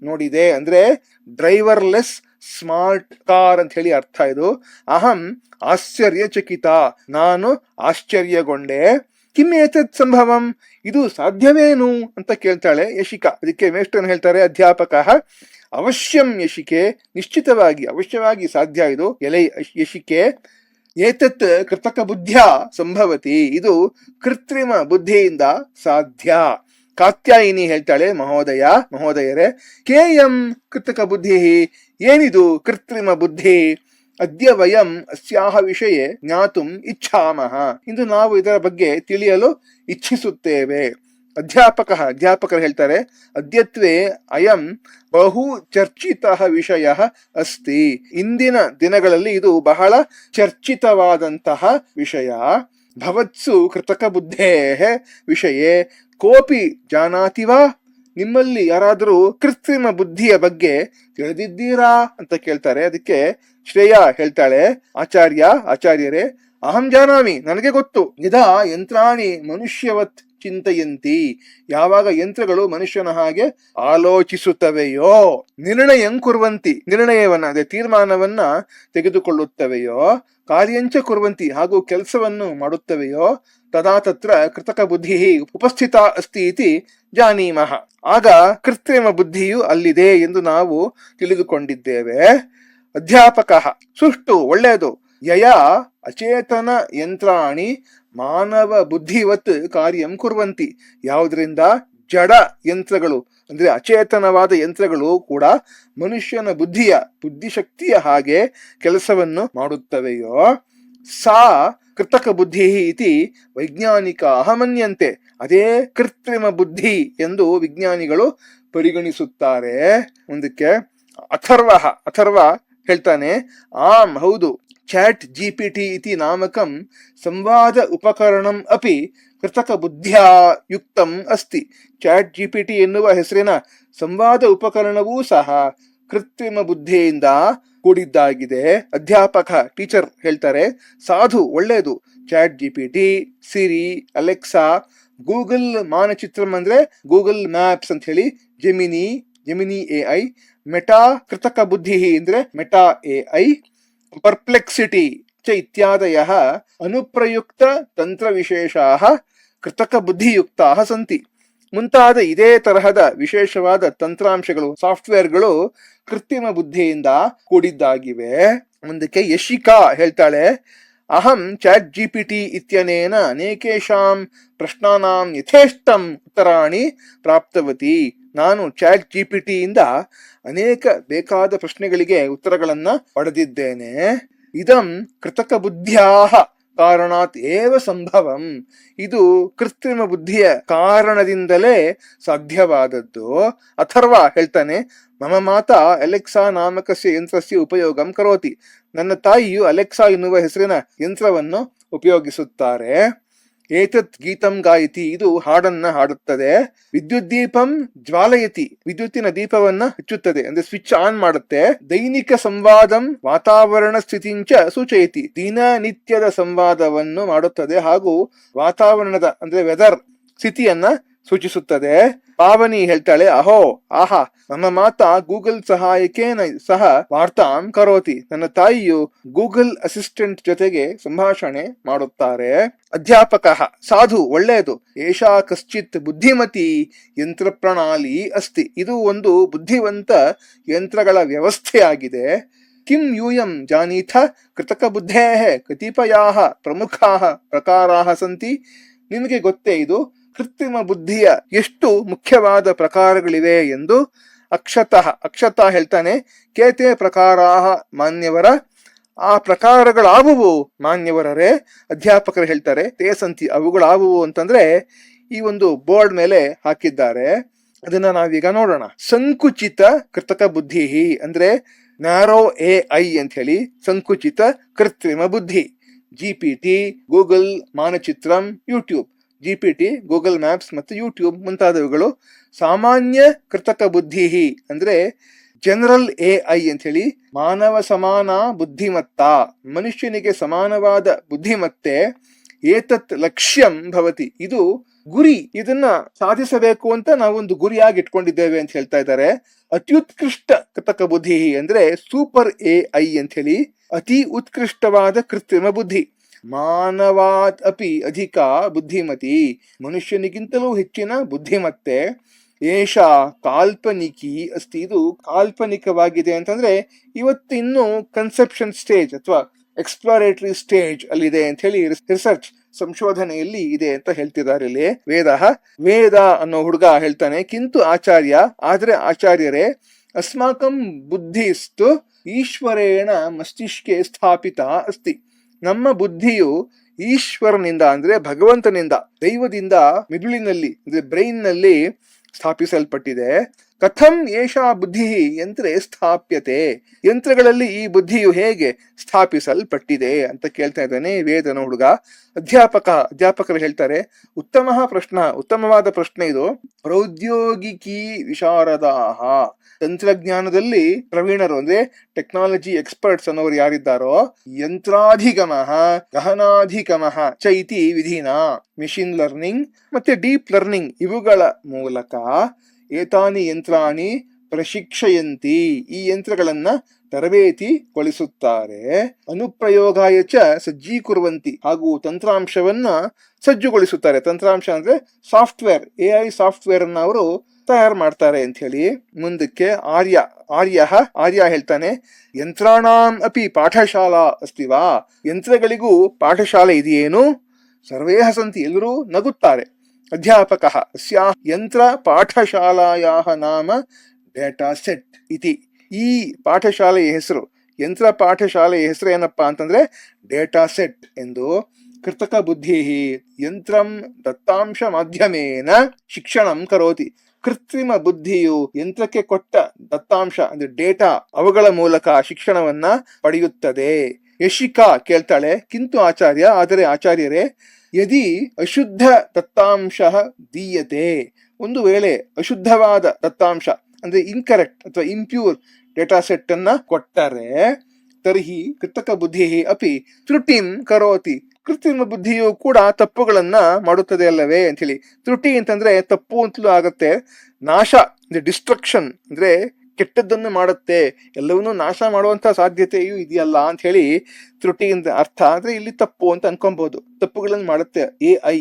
ನೋಡಿದೆ. ಅಂದ್ರೆ ಡ್ರೈವರ್ಲೆಸ್ ಸ್ಮಾರ್ಟ್ ಕಾರ್ ಅಂತ ಹೇಳಿ ಅರ್ಥ ಇದು. ಅಹಂ ಆಶ್ಚರ್ಯಚಕಿತ, ನಾನು ಆಶ್ಚರ್ಯಗೊಂಡೆ. ಕಿಂ ಏತತ್ ಸಂಭವಂ, ಇದು ಸಾಧ್ಯವೇನು ಅಂತ ಕೇಳ್ತಾಳೆ ಯಶಿಕಾ. ಅದಕ್ಕೆ ಮೇಷ್ಟ್ರನ್ ಹೇಳ್ತಾರೆ ಅಧ್ಯಾಪಕ, ಅವಶ್ಯಂ ಯಶಿಕೆ, ನಿಶ್ಚಿತವಾಗಿ ಅವಶ್ಯವಾಗಿ ಸಾಧ್ಯ ಇದು ಎಲೆ ಯಶಿಕೆ. ಏತತ್ ಕೃತಕ ಬುದ್ಧಿಯ ಸಂಭವತಿ, ಇದು ಕೃತ್ರಿಮ ಬುದ್ಧಿಯಿಂದ ಸಾಧ್ಯ. ಕಾತ್ಯಾಯಿನಿ ಹೇಳ್ತಾಳೆ, ಮಹೋದಯ ಮಹೋದಯರೇ, ಕೇಯಂ ಕೃತಕ ಬುದ್ಧಿ, ಏನಿದು ಕೃತ್ರಿಮ ಬುದ್ಧಿ? ಅದ್ಯ ವಯಂ ಅಸ್ಯಾಹ ವಿಷಯೇ ಜ್ಞಾತುಂ ಇಚ್ಛಾಮಹ, ಇಂದು ನಾವು ಇದರ ಬಗ್ಗೆ ತಿಳಿಯಲು ಇಚ್ಛಿಸುತ್ತೇವೆ. ಅಧ್ಯಾಪಕರು ಹೇಳ್ತಾರೆ, ಅದ್ಯತ್ವೇ ಅಯಂ ಬಹು ಚರ್ಚಿತಃ ವಿಷಯ ಅಸ್ತಿ, ಇಂದಿನ ದಿನಗಳಲ್ಲಿ ಇದು ಬಹಳ ಚರ್ಚಿತವಾದಂತಹ ವಿಷಯ. ಭವತ್ಸು ಕೃತಕ ಬುದ್ಧೇಃ ವಿಷಯೇ ಕೋಪಿ ಜಾನಾತಿ ವಾ, ನಿಮ್ಮಲ್ಲಿ ಯಾರಾದರೂ ಕೃತ್ರಿಮ ಬುದ್ಧಿಯ ಬಗ್ಗೆ ತಿಳಿದಿದ್ದೀರಾ ಅಂತ ಕೇಳ್ತಾರೆ. ಅದಕ್ಕೆ ಶ್ರೇಯಾ ಹೇಳ್ತಾಳೆ, ಆಚಾರ್ಯರೇ, ಅಹಂ ಜಾನಾಮಿ, ನನಗೆ ಗೊತ್ತು. ಯದಾ ಯಂತ್ರಾಣಿ ಮನುಷ್ಯವತ್ ಚಿಂತಯಂತಿ, ಯಾವಾಗ ಯಂತ್ರಗಳು ಮನುಷ್ಯನ ಹಾಗೆ ಆಲೋಚಿಸುತ್ತವೆಯೋ, ನಿರ್ಣಯಂ ಕುರ್ವಂತಿ, ನಿರ್ಣಯವನ್ನ ಅದೇ ತೀರ್ಮಾನವನ್ನ ತೆಗೆದುಕೊಳ್ಳುತ್ತವೆಯೋ, ಕಾರ್ಯಂಚ ಕುರ್ವಂತಿ, ಹಾಗೂ ಕೆಲಸವನ್ನು ಮಾಡುತ್ತವೆಯೋ, ತದಾ ತತ್ರ ಕೃತಕ ಬುದ್ಧಿ ಉಪಸ್ಥಿತ ಅಸ್ತಿ ಇತಿ ಜಾನೀಮಃ, ಆಗ ಕೃತ್ರಿಮ ಬುದ್ಧಿಯು ಅಲ್ಲಿದೆ ಎಂದು ನಾವು ತಿಳಿದುಕೊಂಡಿದ್ದೇವೆ. ಅಧ್ಯಾಪಕ, ಸುಷ್ಟು ಒಳ್ಳೆಯದು. ಯಯ ಅಚೇತನ ಯಂತ್ರಾಣಿ ಮಾನವ ಬುದ್ಧಿವತ್ ಕಾರ್ಯಂ ಕುರ್ವಂತಿ, ಯಾವುದರಿಂದ ಜಡ ಯಂತ್ರಗಳು ಅಂದ್ರೆ ಅಚೇತನವಾದ ಯಂತ್ರಗಳು ಕೂಡ ಮನುಷ್ಯನ ಬುದ್ಧಿಶಕ್ತಿಯ ಹಾಗೆ ಕೆಲಸವನ್ನು ಮಾಡುತ್ತವೆಯೋ, ಸಾ ಕೃತಕ ಬುದ್ಧಿ ಇತಿ ವೈಜ್ಞಾನಿಕ ಮನ್ಯಂತೆ, ಅದೇ ಕೃತ್ರಿಮ ಬುದ್ಧಿ ಎಂದು ವಿಜ್ಞಾನಿಗಳು ಪರಿಗಣಿಸುತ್ತಾರೆ. ಮುಂದಕ್ಕೆ ಅಥರ್ವ ಹೇಳ್ತಾನೆ, ಆಂ ಹೌದು, ಚಾಟ್ ಜಿಪಿಟಿ ಇತಿ ನಾಮಕಂ ಸಂವಾದ ಉಪಕರಣಂ ಅಪಿ ಕೃತಕ ಬುದ್ಧಿಯಾ ಯುಕ್ತಂ ಅಸ್ತಿ. ಚಾಟ್ ಜಿಪಿಟಿ ಎನ್ನುವ ಹೆಸರಿನ ಸಂವಾದ ಉಪಕರಣವೂ ಸಹ ಕೃತ್ರಿಮ ಬುದ್ಧಿಯಿಂದ ಕೂಡಿದ್ದಾಗಿದೆ. ಅಧ್ಯಾಪಕ ಟೀಚರ್ ಹೇಳ್ತಾರೆ, ಸಾಧು ಒಳ್ಳೆಯದು. ಚಾಟ್ ಜಿಪಿಟಿ, ಸಿರಿ, ಅಲೆಕ್ಸಾ, ಗೂಗಲ್ ಮಾನಚಿತ್ರಂ ಅಂದ್ರೆ ಗೂಗಲ್ ಮ್ಯಾಪ್ಸ್ ಅಂತ ಹೇಳಿ, ಜೆಮಿನಿ ಎಐ, ಮೆಟಾ ಕೃತಕ ಬುದ್ಧಿ ಅಂದ್ರೆ ಮೆಟಾ ಎಐ, ಪರ್ಪ್ಲೆಕ್ಸಿಟಿ ಚ ಇತ್ಯಾದಯಃ ಅನುಪ್ರಯುಕ್ತ ತಂತ್ರ ವಿಶೇಷಾಃ ಕೃತಕ ಬುದ್ಧಿಯುಕ್ತಾಃ ಸಂತಿ. ಮುಂತಾದ ಇದೇ ತರಹದ ವಿಶೇಷವಾದ ತಂತ್ರಾಂಶಗಳು, ಸಾಫ್ಟ್ವೇರ್ಗಳು ಕೃತ್ರಿಮ ಬುದ್ಧಿಯಿಂದ ಕೂಡಿದ್ದಾಗಿವೆ. ಮುಂದಕ್ಕೆ ಯಶಿಕಾ ಹೇಳ್ತಾಳೆ, ಅಹಂ ಚಾಟ್ ಜಿಪಿಟಿ ಇತ್ಯನೇನ ಅನೇಕೇಷಾಂ ಪ್ರಶ್ನಾನಾಂ ಯಥೇಷ್ಟಂ ಉತ್ತರಾಣಿ ಪ್ರಾಪ್ತವತಿ. ನಾನು ಚಾಟ್ ಜಿಪಿಟಿಯಿಂದ ಅನೇಕ ಬೇಕಾದ ಪ್ರಶ್ನೆಗಳಿಗೆ ಉತ್ತರಗಳನ್ನ ಪಡೆದಿದ್ದೇನೆ. ಇದಂ ಕೃತಕ ಬುದ್ಧಿಯಾಹ ಕಾರಣಾತ್ ಏವ ಸಂಭವಂ, ಇದು ಕೃತ್ರಿಮ ಬುದ್ಧಿಯ ಕಾರಣದಿಂದಲೇ ಸಾಧ್ಯವಾದದ್ದು. ಅಥರ್ವ ಹೇಳ್ತಾನೆ, ಮಮ ಮಾತಾ ಅಲೆಕ್ಸಾ ನಾಮಕಸ್ಯ ಯಂತ್ರಸ್ಯ ಉಪಯೋಗಂ ಕರೋತಿ, ನನ್ನ ತಾಯಿಯು ಅಲೆಕ್ಸಾ ಎನ್ನುವ ಹೆಸರಿನ ಯಂತ್ರವನ್ನು ಉಪಯೋಗಿಸುತ್ತಾರೆ. ಏತತ್ ಗೀತಂ ಗಾಯತಿ, ಇದು ಹಾಡನ್ನ ಹಾಡುತ್ತದೆ. ವಿದ್ಯುತ್ ದೀಪಂ ಜ್ವಾಲಯತಿ, ವಿದ್ಯುತ್ತಿನ ದೀಪವನ್ನ ಹಚ್ಚುತ್ತದೆ ಅಂದ್ರೆ ಸ್ವಿಚ್ ಆನ್ ಮಾಡುತ್ತೆ. ದೈನಿಕ ಸಂವಾದಂ ವಾತಾವರಣ ಸ್ಥಿತಿಂಚ ಸೂಚಯತಿ, ದಿನನಿತ್ಯದ ಸಂವಾದವನ್ನು ಮಾಡುತ್ತದೆ ಹಾಗೂ ವಾತಾವರಣದ ಅಂದ್ರೆ ವೆದರ್ ಸ್ಥಿತಿಯನ್ನ ಸೂಚಿಸುತ್ತದೆ. ಪಾವನಿ ಹೇಳ್ತಾಳೆ, ಅಹೋ ಆಹಾ, ನನ್ನ ಮಾತಾ ಗೂಗಲ್ ಸಹಾಯಕೇನ ಸಹ ವಾರ್ತಾಂ ಕರೋತಿ, ನನ್ನ ತಾಯಿಯು ಗೂಗಲ್ ಅಸಿಸ್ಟೆಂಟ್ ಜೊತೆಗೆ ಸಂಭಾಷಣೆ ಮಾಡುತ್ತಾರೆ. ಅಧ್ಯಾಪಕ, ಸಾಧು ಒಳ್ಳೆಯದು. ಏಷಾ ಕಶ್ಚಿತ್ ಬುದ್ಧಿಮತಿ ಯಂತ್ರ ಪ್ರಣಾಲಿ ಅಸ್ತಿ, ಇದು ಒಂದು ಬುದ್ಧಿವಂತ ಯಂತ್ರಗಳ ವ್ಯವಸ್ಥೆಯಾಗಿದೆ. ಕಿಂ ಯೂಯಂ ಜಾನೀಥ ಕೃತಕ ಬುದ್ಧೇಃ ಕತಿಪಯಾಃ ಪ್ರಮುಖಾಃ ಪ್ರಕಾರಾಃ ಸಂತಿ, ನಿಮಗೆ ಗೊತ್ತೇ ಇದು ಕೃತ್ರಿಮ ಬುದ್ಧಿಯ ಎಷ್ಟು ಮುಖ್ಯವಾದ ಪ್ರಕಾರಗಳಿವೆ ಎಂದು. ಅಕ್ಷತಾ ಹೇಳ್ತಾನೆ, ಕೇತೆ ಪ್ರಕಾರಾಃ ಮಾನ್ಯವರ, ಆ ಪ್ರಕಾರಗಳಾವುವು ಮಾನ್ಯವರರೇ? ಅಧ್ಯಾಪಕರು ಹೇಳ್ತಾರೆ, ತೇ ಸಂತಿ, ಅವುಗಳಾವುವು ಅಂತಂದ್ರೆ ಈ ಒಂದು ಬೋರ್ಡ್ ಮೇಲೆ ಹಾಕಿದ್ದಾರೆ, ಅದನ್ನ ನಾವೀಗ ನೋಡೋಣ. ಸಂಕುಚಿತ ಕೃತಕ ಬುದ್ಧಿ ಅಂದ್ರೆ ನ್ಯಾರೋ ಎ ಐ ಅಂತ ಹೇಳಿ ಸಂಕುಚಿತ ಕೃತ್ರಿಮ ಬುದ್ಧಿ. GPT, ಗೂಗಲ್ ಮಾನಚಿತ್ರಂ, ಯೂಟ್ಯೂಬ್. GPT, ಗೂಗಲ್ ಮ್ಯಾಪ್ಸ್ ಮತ್ತು ಯೂಟ್ಯೂಬ್ ಮುಂತಾದವುಗಳು ಸಾಮಾನ್ಯ ಕೃತಕ ಬುದ್ಧಿ ಅಂದ್ರೆ ಜನರಲ್ ಎ ಐ ಅಂತ ಹೇಳಿ ಮಾನವ ಸಮಾನ ಬುದ್ಧಿಮತ್ತ, ಮನುಷ್ಯನಿಗೆ ಸಮಾನವಾದ ಬುದ್ಧಿಮತ್ತೆ. ಏತತ್ ಲಕ್ಷ್ಯಂ ಭವತಿ, ಇದು ಗುರಿ, ಇದನ್ನ ಸಾಧಿಸಬೇಕು ಅಂತ ನಾವೊಂದು ಗುರಿಯಾಗಿ ಇಟ್ಕೊಂಡಿದ್ದೇವೆ ಅಂತ ಹೇಳ್ತಾ ಇದ್ದಾರೆ. ಅತ್ಯುತ್ಕೃಷ್ಟ ಕೃತಕ ಬುದ್ಧಿ ಅಂದ್ರೆ ಸೂಪರ್ ಎ ಐ ಅಂತ ಹೇಳಿ ಅತಿ ಉತ್ಕೃಷ್ಟವಾದ ಕೃತ್ರಿಮ ಬುದ್ಧಿ. ಮಾನವಾತ್ ಅಪಿ ಅಧಿಕ ಬುದ್ಧಿಮತಿ, ಮನುಷ್ಯನಿಗಿಂತಲೂ ಹೆಚ್ಚಿನ ಬುದ್ಧಿಮತ್ತೆ. ಏಷ ಕಾಲ್ಪನಿಕಿ ಅಸ್ತಿ, ಇದು ಕಾಲ್ಪನಿಕವಾಗಿದೆ ಅಂತಂದ್ರೆ ಇವತ್ತು ಇನ್ನು ಕನ್ಸೆಪ್ಷನ್ ಸ್ಟೇಜ್ ಅಥವಾ ಎಕ್ಸ್ಪ್ಲೋರೇಟರಿ ಸ್ಟೇಜ್ ಅಲ್ಲಿದೆ ಅಂತ ಹೇಳಿ ರಿಸರ್ಚ್ ಸಂಶೋಧನೆಯಲ್ಲಿ ಇದೆ ಅಂತ ಹೇಳ್ತಿದ್ದಾರೆ ಇಲ್ಲಿ. ವೇದ ಅನ್ನೋ ಹುಡುಗ ಹೇಳ್ತಾನೆ, ಕಿಂತು ಆಚಾರ್ಯ, ಆದ್ರೆ ಆಚಾರ್ಯರೇ, ಅಸ್ಮಾಕಂ ಬುದ್ಧಿಸ್ತು ಈಶ್ವರೇಣ ಮಸ್ತಿಷ್ಕೆ ಸ್ಥಾಪಿತ ಅಸ್ತಿ, ನಮ್ಮ ಬುದ್ಧಿಯು ಈಶ್ವರನಿಂದ ಅಂದ್ರೆ ಭಗವಂತನಿಂದ, ದೈವದಿಂದ ಮಿದುಳಿನಲ್ಲಿ ಅಂದ್ರೆ ಬ್ರೈನ್ ನಲ್ಲಿ ಸ್ಥಾಪಿಸಲ್ಪಟ್ಟಿದೆ. ಕಥಂ ಏಷಾ ಬುದ್ಧಿ ಯಂತ್ರೇ ಸ್ಥಾಪ್ಯತೆ, ಯಂತ್ರಗಳಲ್ಲಿ ಈ ಬುದ್ಧಿಯು ಹೇಗೆ ಸ್ಥಾಪಿಸಲ್ಪಟ್ಟಿದೆ ಅಂತ ಕೇಳ್ತಾ ಇದ್ದಾನೆ ವೇದನ ಹುಡುಗ. ಅಧ್ಯಾಪಕರು ಹೇಳ್ತಾರೆ, ಉತ್ತಮವಾದ ಪ್ರಶ್ನೆ ಇದು. ಪ್ರೌದ್ಯೋಗಿಕಿ ವಿಶಾರದಾಹ, ತಂತ್ರಜ್ಞಾನದಲ್ಲಿ ಪ್ರವೀಣರು ಅಂದ್ರೆ ಟೆಕ್ನಾಲಜಿ ಎಕ್ಸ್ಪರ್ಟ್ಸ್ ಅನ್ನೋರು ಯಾರಿದ್ದಾರೋ, ಯಂತ್ರಾಧಿಗಮಃ ಗಹನಾಧಿಗಮಃ ಚೈತಿ ವಿಧಿನ, ಮಿಷಿನ್ ಲರ್ನಿಂಗ್ ಮತ್ತೆ ಡೀಪ್ ಲರ್ನಿಂಗ್ ಇವುಗಳ ಮೂಲಕ ಏತಾನಿ ಯಂತ್ರಾಣಿ ಪ್ರಶಿಕ್ಷಯಂತಿ, ಈ ಯಂತ್ರಗಳನ್ನ ತರಬೇತಿಗೊಳಿಸುತ್ತಾರೆ. ಅನುಪ್ರಯೋಗಾಯ ಚ ಸಜ್ಜೀಕುರುವಂತಿ, ಹಾಗೂ ತಂತ್ರಾಂಶವನ್ನ ಸಜ್ಜುಗೊಳಿಸುತ್ತಾರೆ. ತಂತ್ರಾಂಶ ಅಂದ್ರೆ ಸಾಫ್ಟ್ವೇರ್, AI ಸಾಫ್ಟ್ವೇರ್ ಅನ್ನ ಅವರು ತಯಾರು ಮಾಡ್ತಾರೆ ಅಂತ ಹೇಳಿ. ಮುಂದಕ್ಕೆ ಆರ್ಯ ಹೇಳ್ತಾನೆ, ಯಂತ್ರಾಣಾಂ ಅಪಿ ಪಾಠಶಾಲಾ ಅಸ್ತಿವಾ, ಯಂತ್ರಗಳಿಗೂ ಪಾಠಶಾಲೆ ಇದೆಯೇನು? ಸರ್ವೇ ಹಸಂತಿ, ಎಲ್ಲರೂ ನಗುತ್ತಾರೆ. ಅಧ್ಯಾಪಕ ಸ್ಯಾ ಯಂತ್ರ ಪಾಠಶಾಲಾಯಾಹ ನಾಮ ಡೇಟಾ ಸೆಟ್ ಇತಿ, ಈ ಪಾಠಶಾಲೆಯ ಹೆಸರು, ಯಂತ್ರ ಪಾಠಶಾಲೆಯ ಹೆಸರು ಏನಪ್ಪಾ ಅಂತಂದ್ರೆ ಡೇಟಾ ಸೆಟ್ ಎಂದು. ಕೃತಕ ಬುದ್ಧಿ ಯಂತ್ರಂ ದತ್ತಾಂಶ ಮಾಧ್ಯಮೇನ ಶಿಕ್ಷಣಂ ಕರೋತಿ, ಕೃತ್ರಿಮ ಬುದ್ಧಿಯು ಯಂತ್ರಕ್ಕೆ ಕೊಟ್ಟ ದತ್ತಾಂಶ ಅಂದ್ರೆ ಡೇಟಾ, ಅವುಗಳ ಮೂಲಕ ಶಿಕ್ಷಣವನ್ನ ಪಡೆಯುತ್ತದೆ. ಯಶಿಕಾ ಕೇಳ್ತಾಳೆ, ಕಿಂತು ಆಚಾರ್ಯ, ಆದರೆ ಆಚಾರ್ಯರೇ, ಯದಿ ಅಶುದ್ಧ ದತ್ತಾಂಶ ದೀಯತೆ, ಒಂದು ವೇಳೆ ಅಶುದ್ಧವಾದ ದತ್ತಾಂಶ ಅಂದ್ರೆ ಇನ್ಕರೆಕ್ಟ್ ಅಥವಾ ಇಂಪ್ಯೂರ್ ಡೇಟಾ ಸೆಟ್ ಅನ್ನ ಕೊಟ್ಟರೆ, ತರ್ಹಿ ಕೃತಕ ಬುದ್ಧಿ ಅಪಿ ತ್ರುಟಿಂ ಕರೋತಿ, ಕೃತ್ರಿಮ ಬುದ್ಧಿಯು ಕೂಡ ತಪ್ಪುಗಳನ್ನ ಮಾಡುತ್ತದೆ ಅಲ್ಲವೇ ಅಂತ ಹೇಳಿ. ತ್ರುಟಿ ಅಂತಂದ್ರೆ ತಪ್ಪು ಅಂತಲೂ ಆಗತ್ತೆ, ನಾಶ ಅಂದ್ರೆ ಡಿಸ್ಟ್ರಕ್ಷನ್ ಅಂದ್ರೆ ಕೆಟ್ಟದ್ದನ್ನು ಮಾಡುತ್ತೆ, ಎಲ್ಲವನ್ನೂ ನಾಶ ಮಾಡುವಂತ ಸಾಧ್ಯತೆಯೂ ಇದೆಯಲ್ಲ ಅಂತ ಹೇಳಿ ತ್ರುಟಿ ಅಂತ ಅರ್ಥ. ಅಂದ್ರೆ ಇಲ್ಲಿ ತಪ್ಪು ಅಂತ ಅನ್ಕೊಬಹುದು, ತಪ್ಪುಗಳನ್ನು ಮಾಡುತ್ತೆ AI.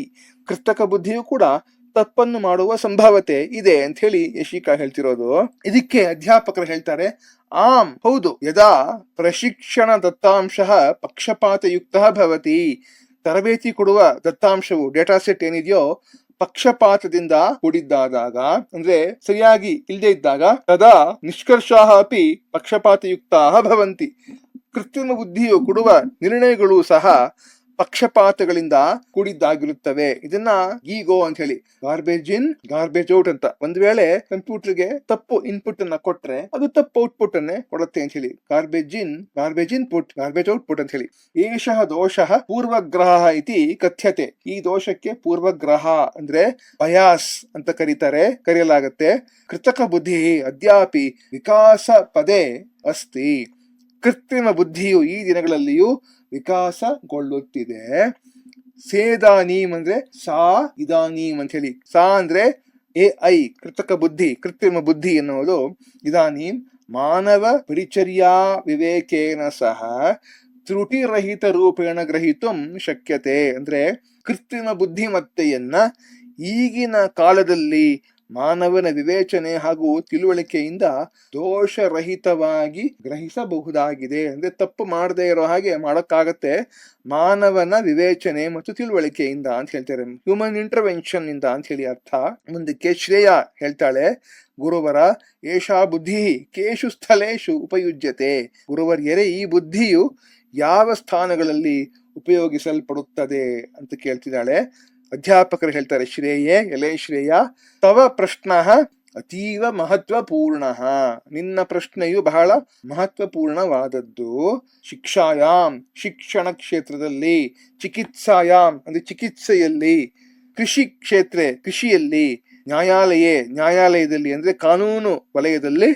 ಕೃತಕ ಬುದ್ಧಿಯು ಕೂಡ ತಪ್ಪನ್ನು ಮಾಡುವ ಸಂಭಾವತೆ ಇದೆ ಅಂತ ಹೇಳಿ ಯಶಿಕಾ ಹೇಳ್ತಿರೋದು. ಇದಕ್ಕೆ ಅಧ್ಯಾಪಕರು ಹೇಳ್ತಾರೆ, ಹೌದು, ಯದಾ ಪ್ರಶಿಕ್ಷಣ ದತ್ತಾಂಶ ಪಕ್ಷಪಾತಯುಕ್ತ ಭವತಿ, ತರಬೇತಿ ಕೊಡುವ ದತ್ತಾಂಶವು ಡೇಟಾ ಸೆಟ್ ಏನಿದೆಯೋ ಪಕ್ಷಪಾತದಿಂದ ಕೂಡಿದ್ದಾದಾಗ ಅಂದ್ರೆ ಸರಿಯಾಗಿ ಇಲ್ಲದೆ ಇದ್ದಾಗ, ತದಾ ನಿಷ್ಕರ್ಷಾಃ ಅಪಿ ಪಕ್ಷಪಾತಯುಕ್ತಾಃ ಭವಂತಿ, ಕೃತ್ರಿಮ ಬುದ್ಧಿಯು ಕೊಡುವ ನಿರ್ಣಯಗಳು ಸಹ ಪಕ್ಷಪಾತಗಳಿಂದ ಕೂಡಿದ್ದಾಗಿರುತ್ತವೆ. ಇದನ್ನ ಗೀಗೋ ಅಂತ ಹೇಳಿ, ಗಾರ್ಬೇಜ್ ಇನ್ ಗಾರ್ಬೇಜ್ ಔಟ್ ಅಂತ. ಒಂದ್ ವೇಳೆ ಕಂಪ್ಯೂಟರ್ಗೆ ತಪ್ಪು ಇನ್ಪುಟ್ ಅನ್ನ ಕೊಟ್ರೆ ಅದು ತಪ್ಪು ಔಟ್ಪುಟ್ ಅನ್ನೇ ಕೊಡುತ್ತೆ ಅಂತ ಹೇಳಿ. ಗಾರ್ಬೇಜ್ ಇನ್ಪುಟ್ ಗಾರ್ಬೇಜ್ ಔಟ್ಪುಟ್ ಅಂತ ಹೇಳಿ. ಏಷಃ ದೋಷಃ ಪೂರ್ವಗ್ರಹ ಇತಿ ಕಥ್ಯತೆ, ಈ ದೋಷಕ್ಕೆ ಪೂರ್ವಗ್ರಹ ಅಂದ್ರೆ ಬಯಾಸ್ ಅಂತ ಕರೆಯಲಾಗತ್ತೆ. ಕೃತಕ ಬುದ್ಧಿ ಅದ್ಯಾಪಿ ವಿಕಾಸ ಪದೇ ಅಸ್ತಿ, ಕೃತ್ರಿಮ ಬುದ್ಧಿಯು ಈ ದಿನಗಳಲ್ಲಿಯೂ ವಿಕಾಸಗೊಳ್ಳುತ್ತಿದೆ. ಸೇದಾನೀಂ ಅಂದ್ರೆ ಸಾ ಇದಾನೀಂ ಅಂತ ಹೇಳಿ, ಸಾ ಅಂದ್ರೆ AI ಕೃತಕ ಬುದ್ಧಿ, ಕೃತ್ರಿಮ ಬುದ್ಧಿ ಎನ್ನುವುದು. ಇದಾನೀಂ ಮಾನವ ಪರಿಚರ್ಯಾ ವಿವೇಕೇನ ಸಹ ತ್ರುಟಿರಹಿತ ರೂಪೇಣ ಗ್ರಹಿತುಂ ಶಕ್ಯತೆ, ಅಂದ್ರೆ ಕೃತ್ರಿಮ ಬುದ್ಧಿಮತ್ತೆಯನ್ನ ಈಗಿನ ಕಾಲದಲ್ಲಿ ಮಾನವನ ವಿವೇಚನೆ ಹಾಗೂ ತಿಳುವಳಿಕೆಯಿಂದ ದೋಷರಹಿತವಾಗಿ ಗ್ರಹಿಸಬಹುದಾಗಿದೆ. ಅಂದ್ರೆ ತಪ್ಪು ಮಾಡದೇ ಇರೋ ಹಾಗೆ ಮಾಡಕ್ಕಾಗತ್ತೆ ಮಾನವನ ವಿವೇಚನೆ ಮತ್ತು ತಿಳುವಳಿಕೆಯಿಂದ ಅಂತ ಹೇಳ್ತಾರೆ, ಹ್ಯೂಮನ್ ಇಂಟರ್ವೆನ್ಷನ್ ಇಂದ ಅಂತ ಹೇಳಿ ಅರ್ಥ. ಮುಂದಕ್ಕೆ ಶ್ರೇಯ ಹೇಳ್ತಾಳೆ, ಗುರುವರ ಏಷಾ ಬುದ್ಧಿ ಕೇಶು ಸ್ಥಳೇಶು ಉಪಯುಜ್ಯತೆ, ಗುರುವರ್ಯರೇ, ಈ ಬುದ್ಧಿಯು ಯಾವ ಸ್ಥಾನಗಳಲ್ಲಿ ಉಪಯೋಗಿಸಲ್ಪಡುತ್ತದೆ ಅಂತ ಕೇಳ್ತಿದ್ದಾಳೆ. ಅಧ್ಯಾಪಕರು ಹೇಳ್ತಾರೆ, ಶ್ರೇಯೇ, ಎಲೆ ಶ್ರೇಯ, ತವ ಪ್ರಶ್ನ ಅತೀವ ಮಹತ್ವಪೂರ್ಣ. ನಿನ್ನ ಪ್ರಶ್ನೆಯು ಬಹಳ ಮಹತ್ವಪೂರ್ಣವಾದದ್ದು. ಶಿಕ್ಷಾಯಾಮ್ ಶಿಕ್ಷಣ ಕ್ಷೇತ್ರದಲ್ಲಿ, ಚಿಕಿತ್ಸಾಯಾಮ್ ಅಂದ್ರೆ ಚಿಕಿತ್ಸೆಯಲ್ಲಿ, ಕೃಷಿ ಕ್ಷೇತ್ರ ಕೃಷಿಯಲ್ಲಿ, ನ್ಯಾಯಾಲಯದಲ್ಲಿ ಅಂದ್ರೆ ಕಾನೂನು ವಲಯದಲ್ಲಿ,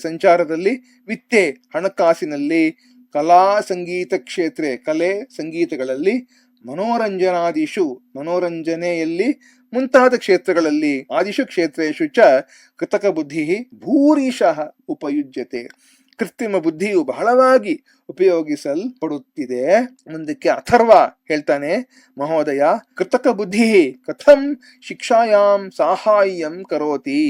ಸಂಚಾರದಲ್ಲಿ, ವಿತ್ತೆ ಹಣಕಾಸಿನಲ್ಲಿ, ಕಲಾ ಸಂಗೀತ ಕ್ಷೇತ್ರ ಕಲೆ ಸಂಗೀತಗಳಲ್ಲಿ, ಮನೋರಂಜನಾದಿಷು ಮನೋರಂಜನೆಯಲ್ಲಿ ಮುಂತಾದ ಕ್ಷೇತ್ರಗಳಲ್ಲಿ, ಆದಿಷು ಕ್ಷೇತ್ರೇಷು ಚ ಕೃತಕ ಬುದ್ಧಿ ಭೂರಿಶಃ ಉಪಯುಜ್ಯತೆ. ಕೃತ್ರಿಮ ಬುದ್ಧಿಯು ಬಹಳವಾಗಿ ಉಪಯೋಗಿಸಲ್ಪಡುತ್ತಿದೆ. ಮುಂದಕ್ಕೆ ಅಥರ್ವ ಹೇಳ್ತಾನೆ, ಮಹೋದಯ ಕೃತಕ ಬುದ್ಧಿ ಕಥಂ ಶಿಕ್ಷಾಯಾಮ್ ಸಾಹಾಯ್ಯಂ ಕರೋತಿ.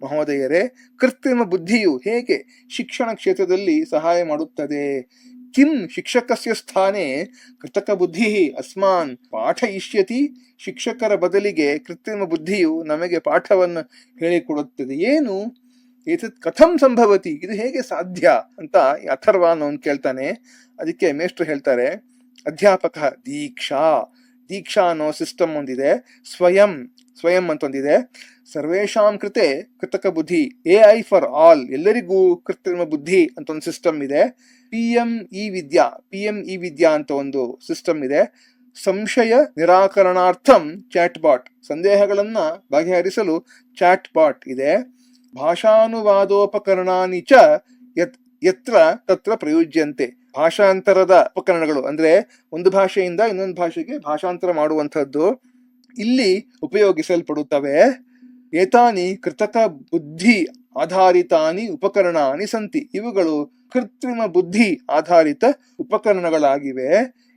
ಮಹೋದಯರೇ, ಕೃತ್ರಿಮ ಬುದ್ಧಿಯು ಹೇಗೆ ಶಿಕ್ಷಣ ಕ್ಷೇತ್ರದಲ್ಲಿ ಸಹಾಯ ಮಾಡುತ್ತದೆ? ಕಿಂ ಶಿಕ್ಷಕಸ್ಯ ಸ್ಥಾನೆ ಕೃತಕ ಬುದ್ಧಿ ಅಸ್ಮಾನ್ ಪಾಠಯಿಷ್ಯತಿ. ಶಿಕ್ಷಕರ ಬದಲಿಗೆ ಕೃತ್ರಿಮ ಬುದ್ಧಿಯು ನಮಗೆ ಪಾಠವನ್ನು ಹೇಳಿಕೊಡುತ್ತದೆ ಏನು? ಏತತ್ ಕಥಂ ಸಂಭವತಿ, ಇದು ಹೇಗೆ ಸಾಧ್ಯ ಅಂತ ಅಥರ್ವ ಅನ್ನೋನು ಕೇಳ್ತಾನೆ. ಅದಕ್ಕೆ ಮೇಷ್ಟ್ರು ಹೇಳ್ತಾರೆ, ಅಧ್ಯಾಪಕ ದೀಕ್ಷಾ ಅನ್ನೋ ಸಿಸ್ಟಮ್ ಒಂದಿದೆ, ಸ್ವಯಂ ಅಂತ ಒಂದಿದೆ, ಸರ್ವೇಶಾಂ ಕೃತೆ ಕೃತಕ ಬುದ್ಧಿ, AI ಫಾರ್ ಆಲ್, ಎಲ್ಲರಿಗೂ ಕೃತ್ರಿಮ ಬುದ್ಧಿ ಅಂತ ಒಂದು ಸಿಸ್ಟಮ್ ಇದೆ. PM ಇ ವಿದ್ಯಾ ಅಂತ ಒಂದು ಸಿಸ್ಟಮ್ ಇದೆ. ಸಂಶಯ ನಿರಾಕರಣಾರ್ಥಂ ಚಾಟ್ ಬಾಟ್, ಸಂದೇಹಗಳನ್ನ ಬಗೆಹರಿಸಲು ಚಾಟ್ ಬಾಟ್ ಇದೆ. ಭಾಷಾನುವಾದೋಪಕರಣಾನಿ ಚ ಯತ್ರ ತತ್ರ ಪ್ರಯುಜ್ಯಂತೆ, ಭಾಷಾಂತರದ ಉಪಕರಣಗಳು ಅಂದ್ರೆ ಒಂದು ಭಾಷೆಯಿಂದ ಇನ್ನೊಂದು ಭಾಷೆಗೆ ಭಾಷಾಂತರ ಮಾಡುವಂಥದ್ದು ಇಲ್ಲಿ ಉಪಯೋಗಿಸಲ್ಪಡುತ್ತವೆ. ಏತಾನಿ ಕೃತಕ ಬುದ್ಧಿ ಆಧಾರಿತಾನಿ ಉಪಕರಣಾನಿ ಸಂತಿ, ಇವುಗಳು ಕೃತ್ರಿಮ ಬುದ್ಧಿ ಆಧಾರಿತ ಉಪಕರಣಗಳಾಗಿವೆ.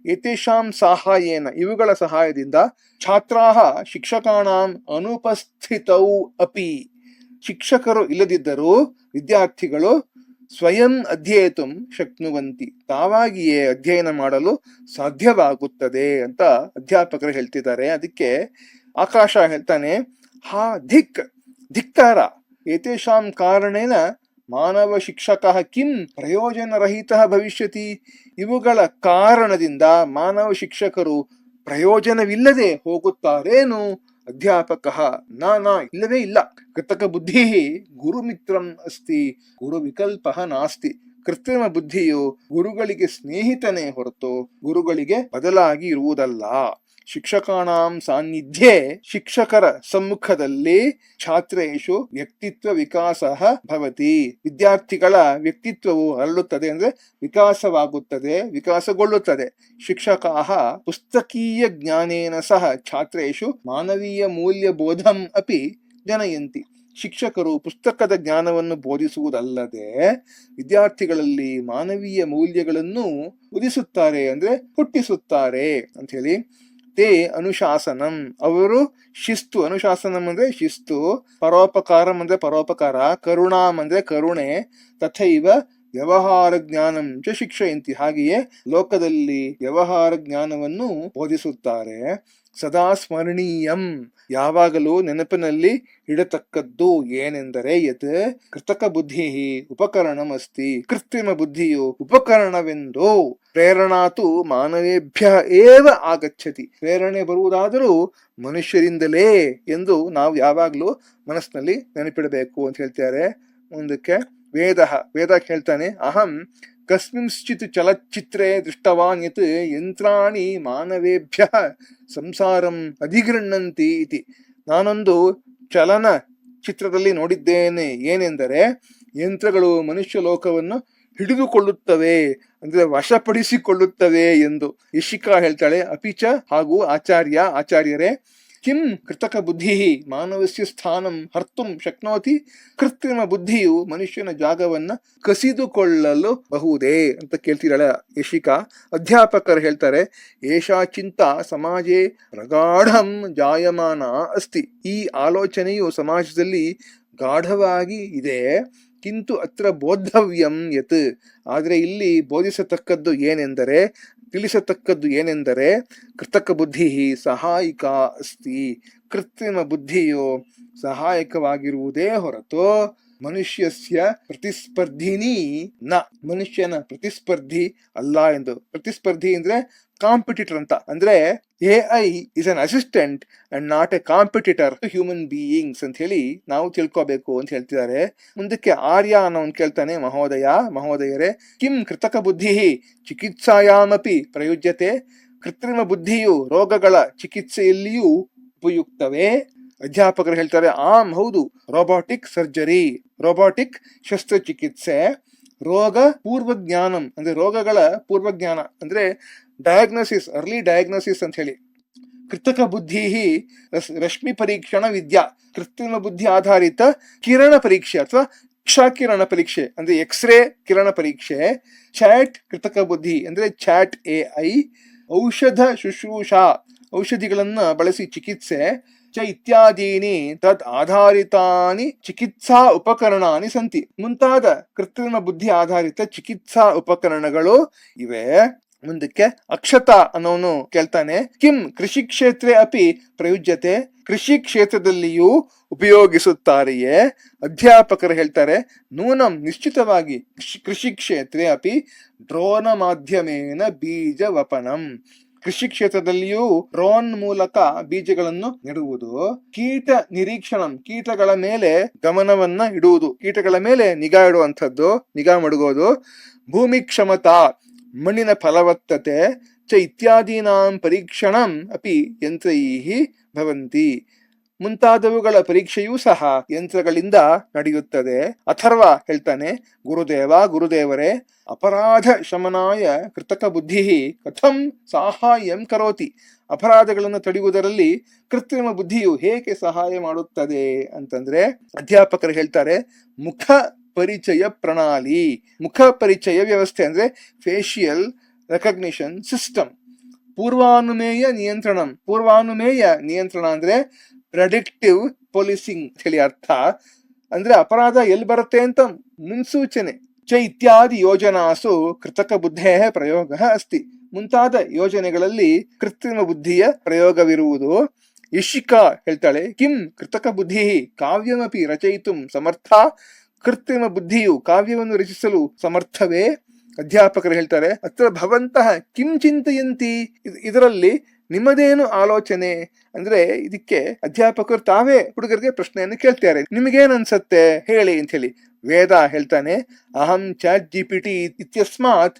ಏತೇಷಾಂ ಸಹಾಯೇನ, ಇವುಗಳ ಸಹಾಯದಿಂದ ಛಾತ್ರಾಹ ಶಿಕ್ಷಕಾಣಾಂ ಅನುಪಸ್ಥಿತೌ ಅಪಿ, ಶಿಕ್ಷಕರು ಇಲ್ಲದಿದ್ದರೂ ವಿದ್ಯಾರ್ಥಿಗಳು ಸ್ವಯಂ ಅಧ್ಯೇತುಂ ಶಕ್ನುವಂತಿ, ತಾವಾಗಿಯೇ ಅಧ್ಯಯನ ಮಾಡಲು ಸಾಧ್ಯವಾಗುತ್ತದೆ ಅಂತ ಅಧ್ಯಾಪಕರು ಹೇಳ್ತಿದ್ದಾರೆ. ಅದಕ್ಕೆ ಆಕಾಶ ಹೇಳ್ತಾನೆ, ಧಿಕ್ಕಾರ ಏತೇಷಾಂ ಕಾರಣೇನ ಮಾನವ ಶಿಕ್ಷಕ ಕಿಂ ಪ್ರಯೋಜನರಹಿತ ಭವಿಷ್ಯತಿ. ಇವುಗಳ ಕಾರಣದಿಂದ ಮಾನವ ಶಿಕ್ಷಕರು ಪ್ರಯೋಜನವಿಲ್ಲದೆ ಹೋಗುತ್ತಾರೇನು? ಅಧ್ಯಾಪಕ ಇಲ್ಲವೇ ಇಲ್ಲ. ಕೃತಕ ಬುದ್ಧಿ ಗುರುಮಿತ್ರಂ ಅಸ್ತಿ, ಗುರು ವಿಕಲ್ಪ ನಾಸ್ತಿ. ಕೃತ್ರಿಮ ಬುದ್ಧಿಯು ಗುರುಗಳಿಗೆ ಸ್ನೇಹಿತನೇ ಹೊರತು ಗುರುಗಳಿಗೆ ಬದಲಾಗಿ ಇರುವುದಲ್ಲ. ಶಿಕ್ಷಕಾಣಾಂ ಸಾನ್ನಿಧ್ಯೆ, ಶಿಕ್ಷಕರ ಸಮ್ಮುಖದಲ್ಲಿ ಛಾತ್ರೇಷು ವ್ಯಕ್ತಿತ್ವ ವಿಕಾಸ ಭವತಿ, ವಿದ್ಯಾರ್ಥಿಗಳ ವ್ಯಕ್ತಿತ್ವವು ಅರಳುತ್ತದೆ ಅಂದ್ರೆ ವಿಕಾಸವಾಗುತ್ತದೆ, ವಿಕಾಸಗೊಳ್ಳುತ್ತದೆ. ಶಿಕ್ಷಕಾಃ ಪುಸ್ತಕೀಯ ಜ್ಞಾನೇನ ಸಹ ಛಾತ್ರೇಷು ಮಾನವೀಯ ಮೂಲ್ಯಬೋಧಂ ಅಪಿ ಜನಯಂತಿ. ಶಿಕ್ಷಕರು ಪುಸ್ತಕದ ಜ್ಞಾನವನ್ನು ಬೋಧಿಸುವುದಲ್ಲದೆ ವಿದ್ಯಾರ್ಥಿಗಳಲ್ಲಿ ಮಾನವೀಯ ಮೌಲ್ಯಗಳನ್ನು ಉದಿಸುತ್ತಾರೆ ಅಂದ್ರೆ ಹುಟ್ಟಿಸುತ್ತಾರೆ ಅಂತ ಹೇಳಿ. ತೇ ಅನುಶಾಸನಂ, ಅವರು ಶಿಸ್ತು, ಅನುಶಾಸನಂ ಅಂದ್ರೆ ಶಿಸ್ತು, ಪರೋಪಕಾರಂ ಅಂದ್ರೆ ಪರೋಪಕಾರ, ಕರುಣಾಂ ಅಂದ್ರೆ ಕರುಣೆ, ತಥೈವ ವ್ಯವಹಾರ ಜ್ಞಾನಂ ಚ ಶಿಕ್ಷಯಂತಿ, ಹಾಗೆಯೇ ಲೋಕದಲ್ಲಿ ವ್ಯವಹಾರ ಜ್ಞಾನವನ್ನು ಬೋಧಿಸುತ್ತಾರೆ. ಸದಾ ಸ್ಮರಣೀಯಂ, ಯಾವಾಗಲೂ ನೆನಪಿನಲ್ಲಿ ಇಡತಕ್ಕದ್ದು ಏನೆಂದರೆ ಯತ್ ಕೃತಕ ಬುದ್ಧಿ ಉಪಕರಣಮಸ್ತಿ, ಕೃತ್ರಿಮ ಬುದ್ಧಿಯು ಉಪಕರಣವೆಂದು. ಪ್ರೇರಣಾತು ಮಾನವೇಭ್ಯ ಏವ ಆಗಚ್ಚತಿ, ಪ್ರೇರಣೆ ಬರುವುದಾದರೂ ಮನುಷ್ಯರಿಂದಲೇ ಎಂದು ನಾವು ಯಾವಾಗಲೂ ಮನಸ್ಸಿನಲ್ಲಿ ನೆನಪಿಡಬೇಕು ಅಂತ ಹೇಳ್ತಾರೆ. ಮುಂದಕ್ಕೆ ವೇದ ಹೇಳ್ತಾನೆ, ಅಹಂ ಕಸ್ಮಿಂಶ್ಚಿತ್ ಚಲಚ್ಚಿತ್ರೇ ದೃಷ್ಟವಾನ್ ಯತ್ ಯಂತ್ರಾಣಿ ಮಾನವೇಭ್ಯ ಸಂಸಾರಂ ಅಧಿಗೃಹ್ಣಂತಿ ಇತಿ. ನಾನೊಂದು ಚಲನ ಚಿತ್ರದಲ್ಲಿ ನೋಡಿದ್ದೇನೆ, ಏನೆಂದರೆ ಯಂತ್ರಗಳು ಮನುಷ್ಯ ಲೋಕವನ್ನು ಹಿಡಿದುಕೊಳ್ಳುತ್ತವೆ ಅಂದ್ರೆ ವಶಪಡಿಸಿಕೊಳ್ಳುತ್ತವೆ ಎಂದು. ಇಶಿಕಾ ಹೇಳ್ತಾಳೆ, ಅಪಿಚ ಹಾಗೂ ಆಚಾರ್ಯರೇ, ಕಿಂ ಕೃತಕ ಬುದ್ಧಿ ಮಾನವಸ್ಯ ಸ್ಥಾನಂ ಹರ್ತುಂ ಶಕ್ನೋತಿ, ಕೃತ್ರಿಮ ಬುದ್ಧಿಯು ಮನುಷ್ಯನ ಜಾಗವನ್ನ ಕಸಿದುಕೊಳ್ಳಲು ಬಹುದೇ ಅಂತ ಕೇಳ್ತಿದ್ದಾಳೆ ಯಶಿಕಾ. ಅಧ್ಯಾಪಕರು ಹೇಳ್ತಾರೆ, ಏಷಾ ಚಿಂತಾ ಸಮಾಜೇ ಪ್ರಗಾಢಂ ಜಾಯಮಾನ ಅಸ್ತಿ, ಈ ಆಲೋಚನೆಯು ಸಮಾಜದಲ್ಲಿ ಗಾಢವಾಗಿ ಇದೆ. ಕಿಂತು ಅತ್ರ ಬೋದ್ಧವ್ಯಂ ಯತ್, ಆದರೆ ಇಲ್ಲಿ ಬೋಧಿಸತಕ್ಕದ್ದು ಏನೆಂದರೆ, ತಿಳಿಸತಕ್ಕದ್ದು ಏನೆಂದರೆ, ಕೃತಕ ಬುದ್ಧಿ ಸಹಾಯಿಕ ಅಸ್ತಿ, ಕೃತ್ರಿಮ ಬುದ್ಧಿಯು ಸಹಾಯಕವಾಗಿರುವುದೇ ಹೊರತು ಮನುಷ್ಯಸ್ಯ ಪ್ರತಿಸ್ಪರ್ಧಿನಿ ನ, ಮನುಷ್ಯನ ಪ್ರತಿಸ್ಪರ್ಧಿ ಅಲ್ಲ ಎಂದು. ಪ್ರತಿಸ್ಪರ್ಧಿ ಅಂದ್ರೆ ಕಾಂಪಿಟಿಟರ್ ಅಂತ. ಅಂದ್ರೆ AI is an assistant and not a competitor to human beings ಅಂತ ಹೇಳಿ ನಾವು ತಿಳ್ಕೋಬೇಕು ಅಂತ ಹೇಳ್ತಿದ್ದಾರೆ. ಮುಂದಕ್ಕೆ ಆರ್ಯ ಅನ್ನೋನ್ ಕೇಳ್ತಾನೆ, ಮಹೋದಯರೇ, ಕಿಂ ಕೃತಕ ಬುದ್ಧಿ ಚಿಕಿತ್ಸಾಯಾಮಪಿ ಪ್ರಯುಜ್ಯತೆ, ಕೃತ್ರಿಮ ಬುದ್ಧಿಯು ರೋಗಗಳ ಚಿಕಿತ್ಸೆಯಲ್ಲಿಯೂ ಉಪಯುಕ್ತವೇ? ಅಧ್ಯಾಪಕರು ಹೇಳ್ತಾರೆ, ಹೌದು, ರೋಬೋಟಿಕ್ ಸರ್ಜರಿ, ರೋಬೋಟಿಕ್ ಶಸ್ತ್ರಚಿಕಿತ್ಸೆ, ರೋಗ ಪೂರ್ವಜ್ಞಾನಂ ಅಂದ್ರೆ ರೋಗಗಳ ಪೂರ್ವಜ್ಞಾನ ಅಂದ್ರೆ ಡಯಾಗ್ನೋಸಿಸ್, ಅರ್ಲಿ ಡಯಾಗ್ನೋಸಿಸ್ ಅಂತ ಹೇಳಿ. ಕೃತಕ ಬುದ್ಧಿ ರಶ್ಮಿ ಪರೀಕ್ಷಣ ವಿದ್ಯಾ, ಕೃತ್ರಿಮ ಬುದ್ಧಿ ಆಧಾರಿತ ಕಿರಣ ಪರೀಕ್ಷೆ ಅಥವಾ ಕ್ಷಕಿರಣ ಪರೀಕ್ಷೆ ಅಂದ್ರೆ ಎಕ್ಸ್ರೇ ಕಿರಣ ಪರೀಕ್ಷೆ. ಚಾಟ್ ಕೃತಕ ಬುದ್ಧಿ ಅಂದ್ರೆ ಚಾಟ್ AI, ಔಷಧ ಶುಶ್ರೂಷಾ ಔಷಧಿಗಳನ್ನ ಬಳಸಿ ಚಿಕಿತ್ಸೆ, ಚ ಇತ್ಯಾದೀನಿ ತದ್ ಆಧಾರಿತಾನಿ ಚಿಕಿತ್ಸಾ ಉಪಕರಣಾನಿ ಸಂತಿ, ಮುಂತಾದ ಕೃತ್ರಿಮ ಬುದ್ಧಿ ಆಧಾರಿತ ಚಿಕಿತ್ಸಾ ಉಪಕರಣಗಳು ಇವೆ. ಮುಂದಕ್ಕೆ ಅಕ್ಷತಾ ಅನ್ನೋನು ಕೇಳ್ತಾನೆ, ಕಿಂ ಕೃಷಿ ಕ್ಷೇತ್ರ ಅಪಿ ಪ್ರಯುಜ್ಯತೆ, ಕೃಷಿ ಕ್ಷೇತ್ರದಲ್ಲಿಯೂ ಉಪಯೋಗಿಸುತ್ತಾರೆಯೇ? ಅಧ್ಯಾಪಕರು ಹೇಳ್ತಾರೆ, ನೂನಂ ನಿಶ್ಚಿತವಾಗಿ ಕೃಷಿ ಕ್ಷೇತ್ರ ಅಪಿ ಡ್ರೋನ ಮಾಧ್ಯಮೇನ ಬೀಜ ವಪನಂ, ಕೃಷಿ ಕ್ಷೇತ್ರದಲ್ಲಿಯೂ ಡ್ರೋನ್ ಮೂಲಕ ಬೀಜಗಳನ್ನು ನೆಡುವುದು, ಕೀಟ ನಿರೀಕ್ಷಣಂ ಕೀಟಗಳ ಮೇಲೆ ಗಮನವನ್ನ ಇಡುವುದು, ಕೀಟಗಳ ಮೇಲೆ ನಿಗಾ ಇಡುವಂಥದ್ದು, ನಿಗಾ ಮಡಗೋದು, ಭೂಮಿ ಕ್ಷಮತಾ ಮಣ್ಣಿನ ಫಲವತ್ತತೆ, ಚ ಇತ್ಯಾದೀನಾಂ ಪರೀಕ್ಷಣಂ ಅಪಿ ಯಂತ್ರೈಃ ಭವಂತಿ, ಮುಂತಾದವುಗಳ ಪರೀಕ್ಷೆಯೂ ಸಹ ಯಂತ್ರಗಳಿಂದ ನಡೆಯುತ್ತದೆ. ಅಥರ್ವ ಹೇಳ್ತಾನೆ, ಗುರುದೇವರೇ, ಅಪರಾಧ ಶಮನಾಯ ಕೃತಕ ಬುದ್ಧಿ ಕಥಂ ಸಾಹಾಯಂ ಕರೋತಿ, ಅಪರಾಧಗಳನ್ನು ತಡೆಯುವುದರಲ್ಲಿ ಕೃತ್ರಿಮ ಬುದ್ಧಿಯು ಹೇಗೆ ಸಹಾಯ ಮಾಡುತ್ತದೆ ಅಂತಂದ್ರೆ ಅಧ್ಯಾಪಕರು ಹೇಳ್ತಾರೆ, ಮುಖ ಪರಿಚಯ ಪ್ರಣಾಳಿ, ಮುಖ ಪರಿಚಯ ವ್ಯವಸ್ಥೆ ಅಂದ್ರೆ ಫೇಶಿಯಲ್ ರೆಕಗ್ನಿಷನ್ ಸಿಸ್ಟಮ್, ಪೂರ್ವಾನುಮೇಯ ನಿಯಂತ್ರಣ ಅಂದ್ರೆ ಪ್ರೆಡಿಕ್ಟಿವ್ ಪೊಲೀಸಿಂಗ್ ಹೇಳಿ ಅರ್ಥ. ಅಂದ್ರೆ ಅಪರಾಧ ಎಲ್ಲಿ ಬರುತ್ತೆ ಅಂತ ಮುನ್ಸೂಚನೆ. ಚ ಇತ್ಯಾದಿ ಯೋಜನಾಸು ಕೃತಕ ಬುದ್ಧೇ ಪ್ರಯೋಗ ಅಸ್ತಿ, ಮುಂತಾದ ಯೋಜನೆಗಳಲ್ಲಿ ಕೃತ್ರಿಮ ಬುದ್ಧಿಯ ಪ್ರಯೋಗವಿರುವುದು. ಇಶಿಕಾ ಹೇಳ್ತಾಳೆ, ಕಿಂ ಕೃತಕ ಬುದ್ಧಿ ಕಾವ್ಯಮಪಿ ರಚಯಿತು ಸಮರ್ಥ, ಕೃತ್ರಿಮ ಬುದ್ಧಿಯು ಕಾವ್ಯವನ್ನು ರಚಿಸಲು ಸಮರ್ಥವೇ? ಅಧ್ಯಾಪಕರು ಹೇಳ್ತಾರೆ, ಅತ್ರ ಭವಂತಹ ಕಿಂ ಚಿಂತಯಂತಿ, ಇದರಲ್ಲಿ ನಿಮ್ಮದೇನು ಆಲೋಚನೆ ಅಂದ್ರೆ ಇದಕ್ಕೆ ಅಧ್ಯಾಪಕರು ತಾವೇ ಹುಡುಗರಿಗೆ ಪ್ರಶ್ನೆಯನ್ನು ಕೇಳ್ತಾರೆ, ನಿಮಗೇನ್ ಅನ್ಸತ್ತೆ ಹೇಳಿ ಅಂತ ಹೇಳಿ. ವೇದ ಹೇಳ್ತಾನೆ, ಅಹಂ ಚಾಟ್ GPT ಇತ್ಯಸ್ಮಾತ್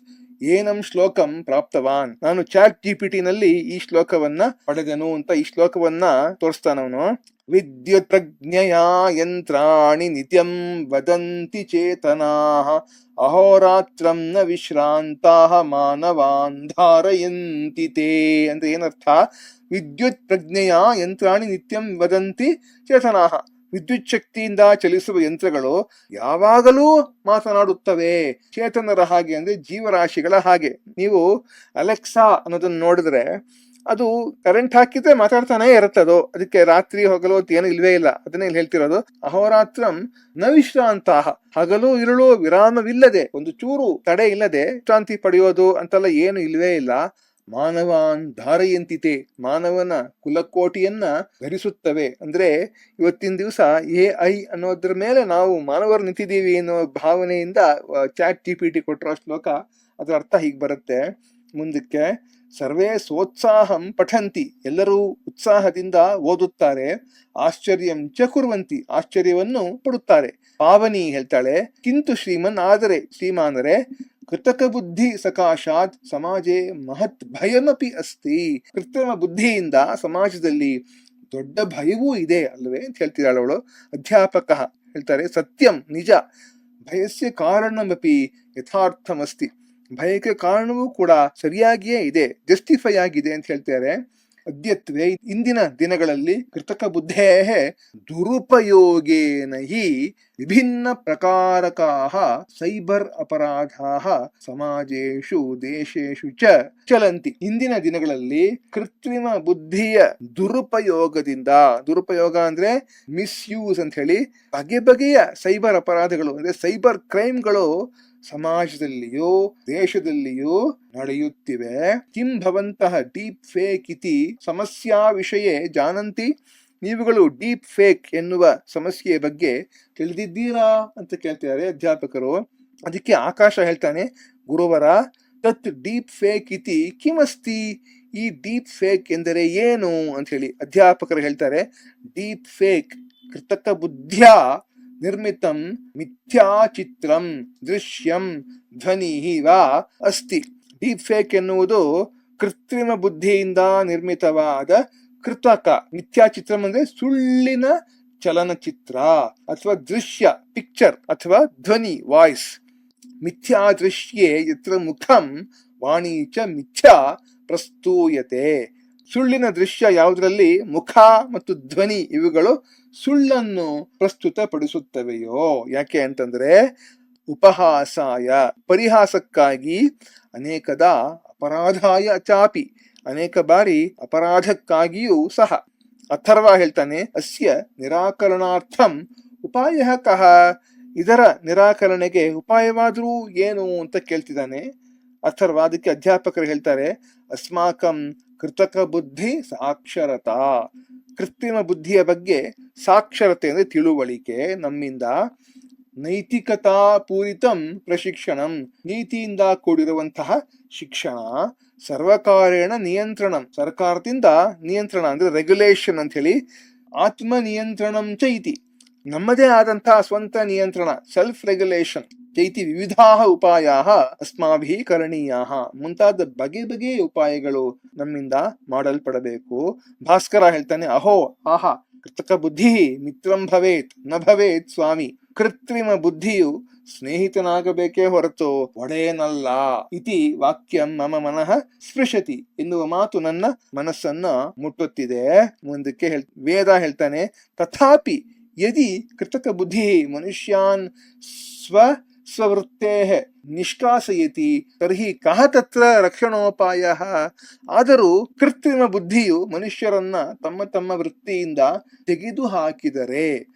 ಏನಂ ಶ್ಲೋಕಂ ಪ್ರಾಪ್ತವಾನ್, ನಾನು ಚಾಟ್ GPT ನಲ್ಲಿ ಈ ಶ್ಲೋಕವನ್ನ ಪಡೆದನು ಅಂತ ಈ ಶ್ಲೋಕವನ್ನ ತೋರಿಸ್ತಾನವನು. ವಿದ್ಯುತ್ ಪ್ರಜ್ಞೆಯ ಯಂತ್ರಾಣಿ ನಿತ್ಯಂ ವದಂತಿ ಚೇತನಾಃ, ಅಹೋರಾತ್ರಂ ನ ವಿಶ್ರಾಂತಾಃ ಮಾನವಾನ್ ಧಾರಯಂತಿ ತೇ. ಅಂದ್ರೆ ಏನರ್ಥ? ವಿದ್ಯುತ್ ಪ್ರಜ್ಞೆಯ ಯಂತ್ರಾಣಿ ನಿತ್ಯಂ ವದಂತಿ ಚೇತನಾಃ, ವಿದ್ಯುತ್ ಶಕ್ತಿಯಿಂದ ಚಲಿಸುವ ಯಂತ್ರಗಳು ಯಾವಾಗಲೂ ಮಾತನಾಡುತ್ತವೆ, ಚೇತನರ ಹಾಗೆ ಅಂದ್ರೆ ಜೀವರಾಶಿಗಳ ಹಾಗೆ. ನೀವು ಅಲೆಕ್ಸಾ ಅನ್ನೋದನ್ನ ನೋಡಿದ್ರೆ ಅದು ಕರೆಂಟ್ ಹಾಕಿದ್ರೆ ಮಾತಾಡ್ತಾನೆ ಇರುತ್ತದೋ, ಅದಕ್ಕೆ ರಾತ್ರಿ ಹಗಲು ಅಂತ ಏನು ಇಲ್ವೇ ಇಲ್ಲ. ಅದನ್ನೇ ಇಲ್ಲಿ ಹೇಳ್ತಿರೋದು, ಅಹೋರಾತ್ರಂ ನ ವಿಶ್ರಾಂತಾಹ, ಹಗಲು ಇರುಳು ವಿರಾಮವಿಲ್ಲದೆ, ಒಂದು ಚೂರು ತಡೆ ಇಲ್ಲದೆ ವಿಶ್ರಾಂತಿ ಪಡೆಯೋದು ಅಂತೆಲ್ಲ ಏನು ಇಲ್ವೇ ಇಲ್ಲ. ಮಾನವಾನ್ ಧಾರಯಂತಿತೆ, ಮಾನವನ ಕುಲಕೋಟಿಯನ್ನ ಧರಿಸುತ್ತವೆ. ಅಂದ್ರೆ ಇವತ್ತಿನ ದಿವಸ AI ಅನ್ನೋದ್ರ ಮೇಲೆ ನಾವು ಮಾನವರು ನಿಂತಿದ್ದೀವಿ ಅನ್ನೋ ಭಾವನೆಯಿಂದ ಚಾಟ್ GPT ಕೊಟ್ಟಿರೋ ಶ್ಲೋಕ, ಅದರ ಅರ್ಥ ಹೀಗೆ ಬರುತ್ತೆ. ಮುಂದಕ್ಕೆ ಸರ್ವೇ ಸೋತ್ಸಾಹಂ ಪಠಂತಿ, ಎಲ್ಲರೂ ಉತ್ಸಾಹದಿಂದ ಓದುತ್ತಾರೆ. ಆಶ್ಚರ್ಯಂ ಚ ಕುರ್ವಂತಿ, ಆಶ್ಚರ್ಯವನ್ನು ಪಡುತ್ತಾರೆ. ಪಾವನಿ ಹೇಳ್ತಾಳೆ, ಕಿಂತು ಶ್ರೀಮನ್, ಆದರೆ ಶ್ರೀಮಾನರೇ, ಕೃತಕ ಬುದ್ಧಿ ಸಕಾಶಾತ್ ಸಮಾಜೆ ಮಹತ್ ಭಯಮಪಿ ಅಸ್ತಿ, ಕೃತ್ರಿಮ ಬುದ್ಧಿಯಿಂದ ಸಮಾಜದಲ್ಲಿ ದೊಡ್ಡ ಭಯವೂ ಇದೆ ಅಲ್ವೇ ಅಂತ ಹೇಳ್ತಿದ್ದಾಳೆ ಅವಳು. ಅಧ್ಯಾಪಕ ಹೇಳ್ತಾರೆ, ಸತ್ಯಂ ನಿಜ, ಭಯಸ್ಯ ಕಾರಣಮಪಿ ಯಥಾರ್ಥಮಸ್ತಿ, ಭಯಕ್ಕೆ ಕಾರಣವೂ ಕೂಡ ಸರಿಯಾಗಿಯೇ ಇದೆ, ಜಸ್ಟಿಫೈ ಆಗಿದೆ ಅಂತ ಹೇಳ್ತಾರೆ. ಅದ್ಯತ್ವೇ, ಇಂದಿನ ದಿನಗಳಲ್ಲಿ ಕೃತಕ ಬುದ್ಧೇ ದುರುಪಯೋಗೇನ ಹಿ ವಿಭಿನ್ನ ಪ್ರಕಾರಕಾಃ ಸೈಬರ್ ಅಪರಾಧಾಃ ಸಮಾಜೇಷು ದೇಶೇಷು ಚ ಚಲಂತಿ. ಇಂದಿನ ದಿನಗಳಲ್ಲಿ ಕೃತ್ರಿಮ ಬುದ್ಧಿಯ ದುರುಪಯೋಗದಿಂದ, ದುರುಪಯೋಗ ಅಂದ್ರೆ ಮಿಸ್ಯೂಸ್ ಅಂತ ಹೇಳಿ, ಬಗೆ ಬಗೆಯ ಸೈಬರ್ ಅಪರಾಧಗಳು ಅಂದ್ರೆ ಸೈಬರ್ ಕ್ರೈಮ್ಗಳು ಸಮಾಜದಲ್ಲಿಯೂ ದೇಶದಲ್ಲಿಯೂ ನಡೆಯುತ್ತಿವೆ. ಕಿಂ ಭವಂತಹ ಡೀಪ್ ಫೇಕ್ ಇತಿ ಸಮಸ್ಯಾ ವಿಷಯೇ ಜಾನಂತಿ, ನೀವುಗಳು ಡೀಪ್ ಫೇಕ್ ಎನ್ನುವ ಸಮಸ್ಯೆಯ ಬಗ್ಗೆ ತಿಳಿದಿದ್ದೀರಾ ಅಂತ ಕೇಳ್ತಿದ್ದಾರೆ ಅಧ್ಯಾಪಕರು. ಅದಕ್ಕೆ ಆಕಾಶ ಹೇಳ್ತಾನೆ, ಗುರುವರ ತತ್ ಡೀಪ್ ಫೇಕ್ ಇತಿ ಕಿಮಸ್ತಿ, ಈ ಡೀಪ್ ಫೇಕ್ ಎಂದರೆ ಏನು ಅಂತ ಹೇಳಿ. ಅಧ್ಯಾಪಕರು ಹೇಳ್ತಾರೆ, ಡೀಪ್ ಫೇಕ್ ಕೃತಕ ಬುದ್ಧಿಯ ನಿರ್ಮಿತಂ ಮಿಥ್ಯಾಚಿತ್ರಂ ದೃಶ್ಯಂ ಧ್ವನಿ ವಾ ಅಸ್ತಿ. ಡೀಪ್ ಫೇಕ್ ಎನ್ನುವುದು ಕೃತ್ರಿಮ ಬುದ್ಧಿಯಿಂದ ನಿರ್ಮಿತವಾದ ಕೃತಕ, ಮಿಥ್ಯಾಚಿತ್ರ ಅಂದ್ರೆ ಸುಳ್ಳಿನ ಚಲನಚಿತ್ರ ಅಥವಾ ದೃಶ್ಯ ಪಿಕ್ಚರ್ ಅಥವಾ ಧ್ವನಿ ವಾಯ್ಸ್. ಮಿಥ್ಯಾ ದೃಶ್ಯೆ ಯತ್ರ ಮುಖಂ ವಾಣಿ ಚ ಮಿಥ್ಯಾ ಪ್ರಸ್ತೂಯತೆ. ಸುಳ್ಳಿನ ದೃಶ್ಯ ಯಾವುದರಲ್ಲಿ ಮುಖ ಮತ್ತು ಧ್ವನಿ ಇವುಗಳು ಸುಳ್ಳನ್ನು ಪ್ರಸ್ತುತಪಡಿಸುತ್ತವೆಯೋ. ಯಾಕೆ ಅಂತಂದ್ರೆ ಉಪಹಾಸಾಯ, ಪರಿಹಾಸಕ್ಕಾಗಿ, ಅನೇಕದ ಅಪರಾಧಾಯ ಚಾಪಿ, ಅನೇಕ ಬಾರಿ ಅಪರಾಧಕ್ಕಾಗಿಯೂ ಸಹ. ಅಥರ್ವ ಹೇಳ್ತಾನೆ, ಅಸ್ಯ ನಿರಾಕರಣಾರ್ಥಂ ಉಪಾಯ ಕಹ, ಇದರ ನಿರಾಕರಣೆಗೆ ಉಪಾಯವಾದರೂ ಏನು ಅಂತ ಕೇಳ್ತಿದ್ದಾನೆ ಅಥರ್ವ. ಅದಕ್ಕೆ ಅಧ್ಯಾಪಕರು ಹೇಳ್ತಾರೆ, ಅಸ್ಮಾಕಂ ಕೃತಕ ಬುದ್ಧಿ ಸಾಕ್ಷರತಾ, ಕೃತ್ರಿಮ ಬುದ್ಧಿಯ ಬಗ್ಗೆ ಸಾಕ್ಷರತೆ ಅಂದ್ರೆ ತಿಳುವಳಿಕೆ ನಮ್ಮಿಂದ, ನೈತಿಕತಾ ಪೂರಿತಂ ಪ್ರಶಿಕ್ಷಣಂ, ನೀತಿಯಿಂದ ಕೂಡಿರುವಂತಹ ಶಿಕ್ಷಣ, ಸರ್ವಕಾರೇಣ ನಿಯಂತ್ರಣಂ, ಸರ್ಕಾರದಿಂದ ನಿಯಂತ್ರಣ ಅಂದ್ರೆ ರೆಗ್ಯುಲೇಷನ್ ಅಂತ ಹೇಳಿ, ಆತ್ಮ ನಿಯಂತ್ರಣಂ ಚೈತಿ, ನಮ್ಮದೇ ಆದಂತಹ ಸ್ವಂತ ನಿಯಂತ್ರಣ, ಸೆಲ್ಫ್ ರೆಗ್ಯುಲೇಷನ್, ಚೈತಿ ವಿವಿಧಾಹ ಉಪಾಯಾಹ ಅಸ್ಮಾಭಿ ಕರಣೀಯಾಹ, ಮುಂತಾದ ಬಗೆ ಬಗೆಯ ಉಪಾಯಗಳು ನಮ್ಮಿಂದ ಮಾಡಲ್ಪಡಬೇಕು. ಭಾಸ್ಕರ ಹೇಳ್ತಾನೆ, ಅಹೋ ಆಹಾ ಕೃತಕ ಬುದ್ಧಿ ಮಿತ್ರಂ ಭವೇತ್ ನ ಭವೇತ್ ಸ್ವಾಮಿ, ಕೃತ್ರಿಮ ಬುದ್ಧಿಯು ಸ್ನೇಹಿತನಾಗಬೇಕೇ ಹೊರತು ಒಡೆಯನಲ್ಲ. ಇತಿ ವಾಕ್ಯಂ ಮಮ ಮನಃ ಸ್ಪೃಶತಿ, ಎನ್ನುವ ಮಾತು ನನ್ನ ಮನಸ್ಸನ್ನ ಮುಟ್ಟುತ್ತಿದೆ. ಮುಂದಕ್ಕೆ ವೇದ ಹೇಳ್ತಾನೆ, ತಥಾಪಿ ಯದಿ ಕೃತಕ ಬುದ್ಧಿ ಮನುಷ್ಯಾನ್ ಸ್ವವೃತ್ತೇ ನಿಷ್ಕಾಸಯತಿ ತರ್ಹಿ ಕಹ ತತ್ರ ರಕ್ಷಣೋಪಾಯ. ಆದರೂ ಕೃತ್ರಿಮ ಬುದ್ಧಿಯು ಮನುಷ್ಯರನ್ನ ತಮ್ಮ ತಮ್ಮ ವೃತ್ತಿಯಿಂದ ತೆಗೆದು ಹಾಕಿದರೆ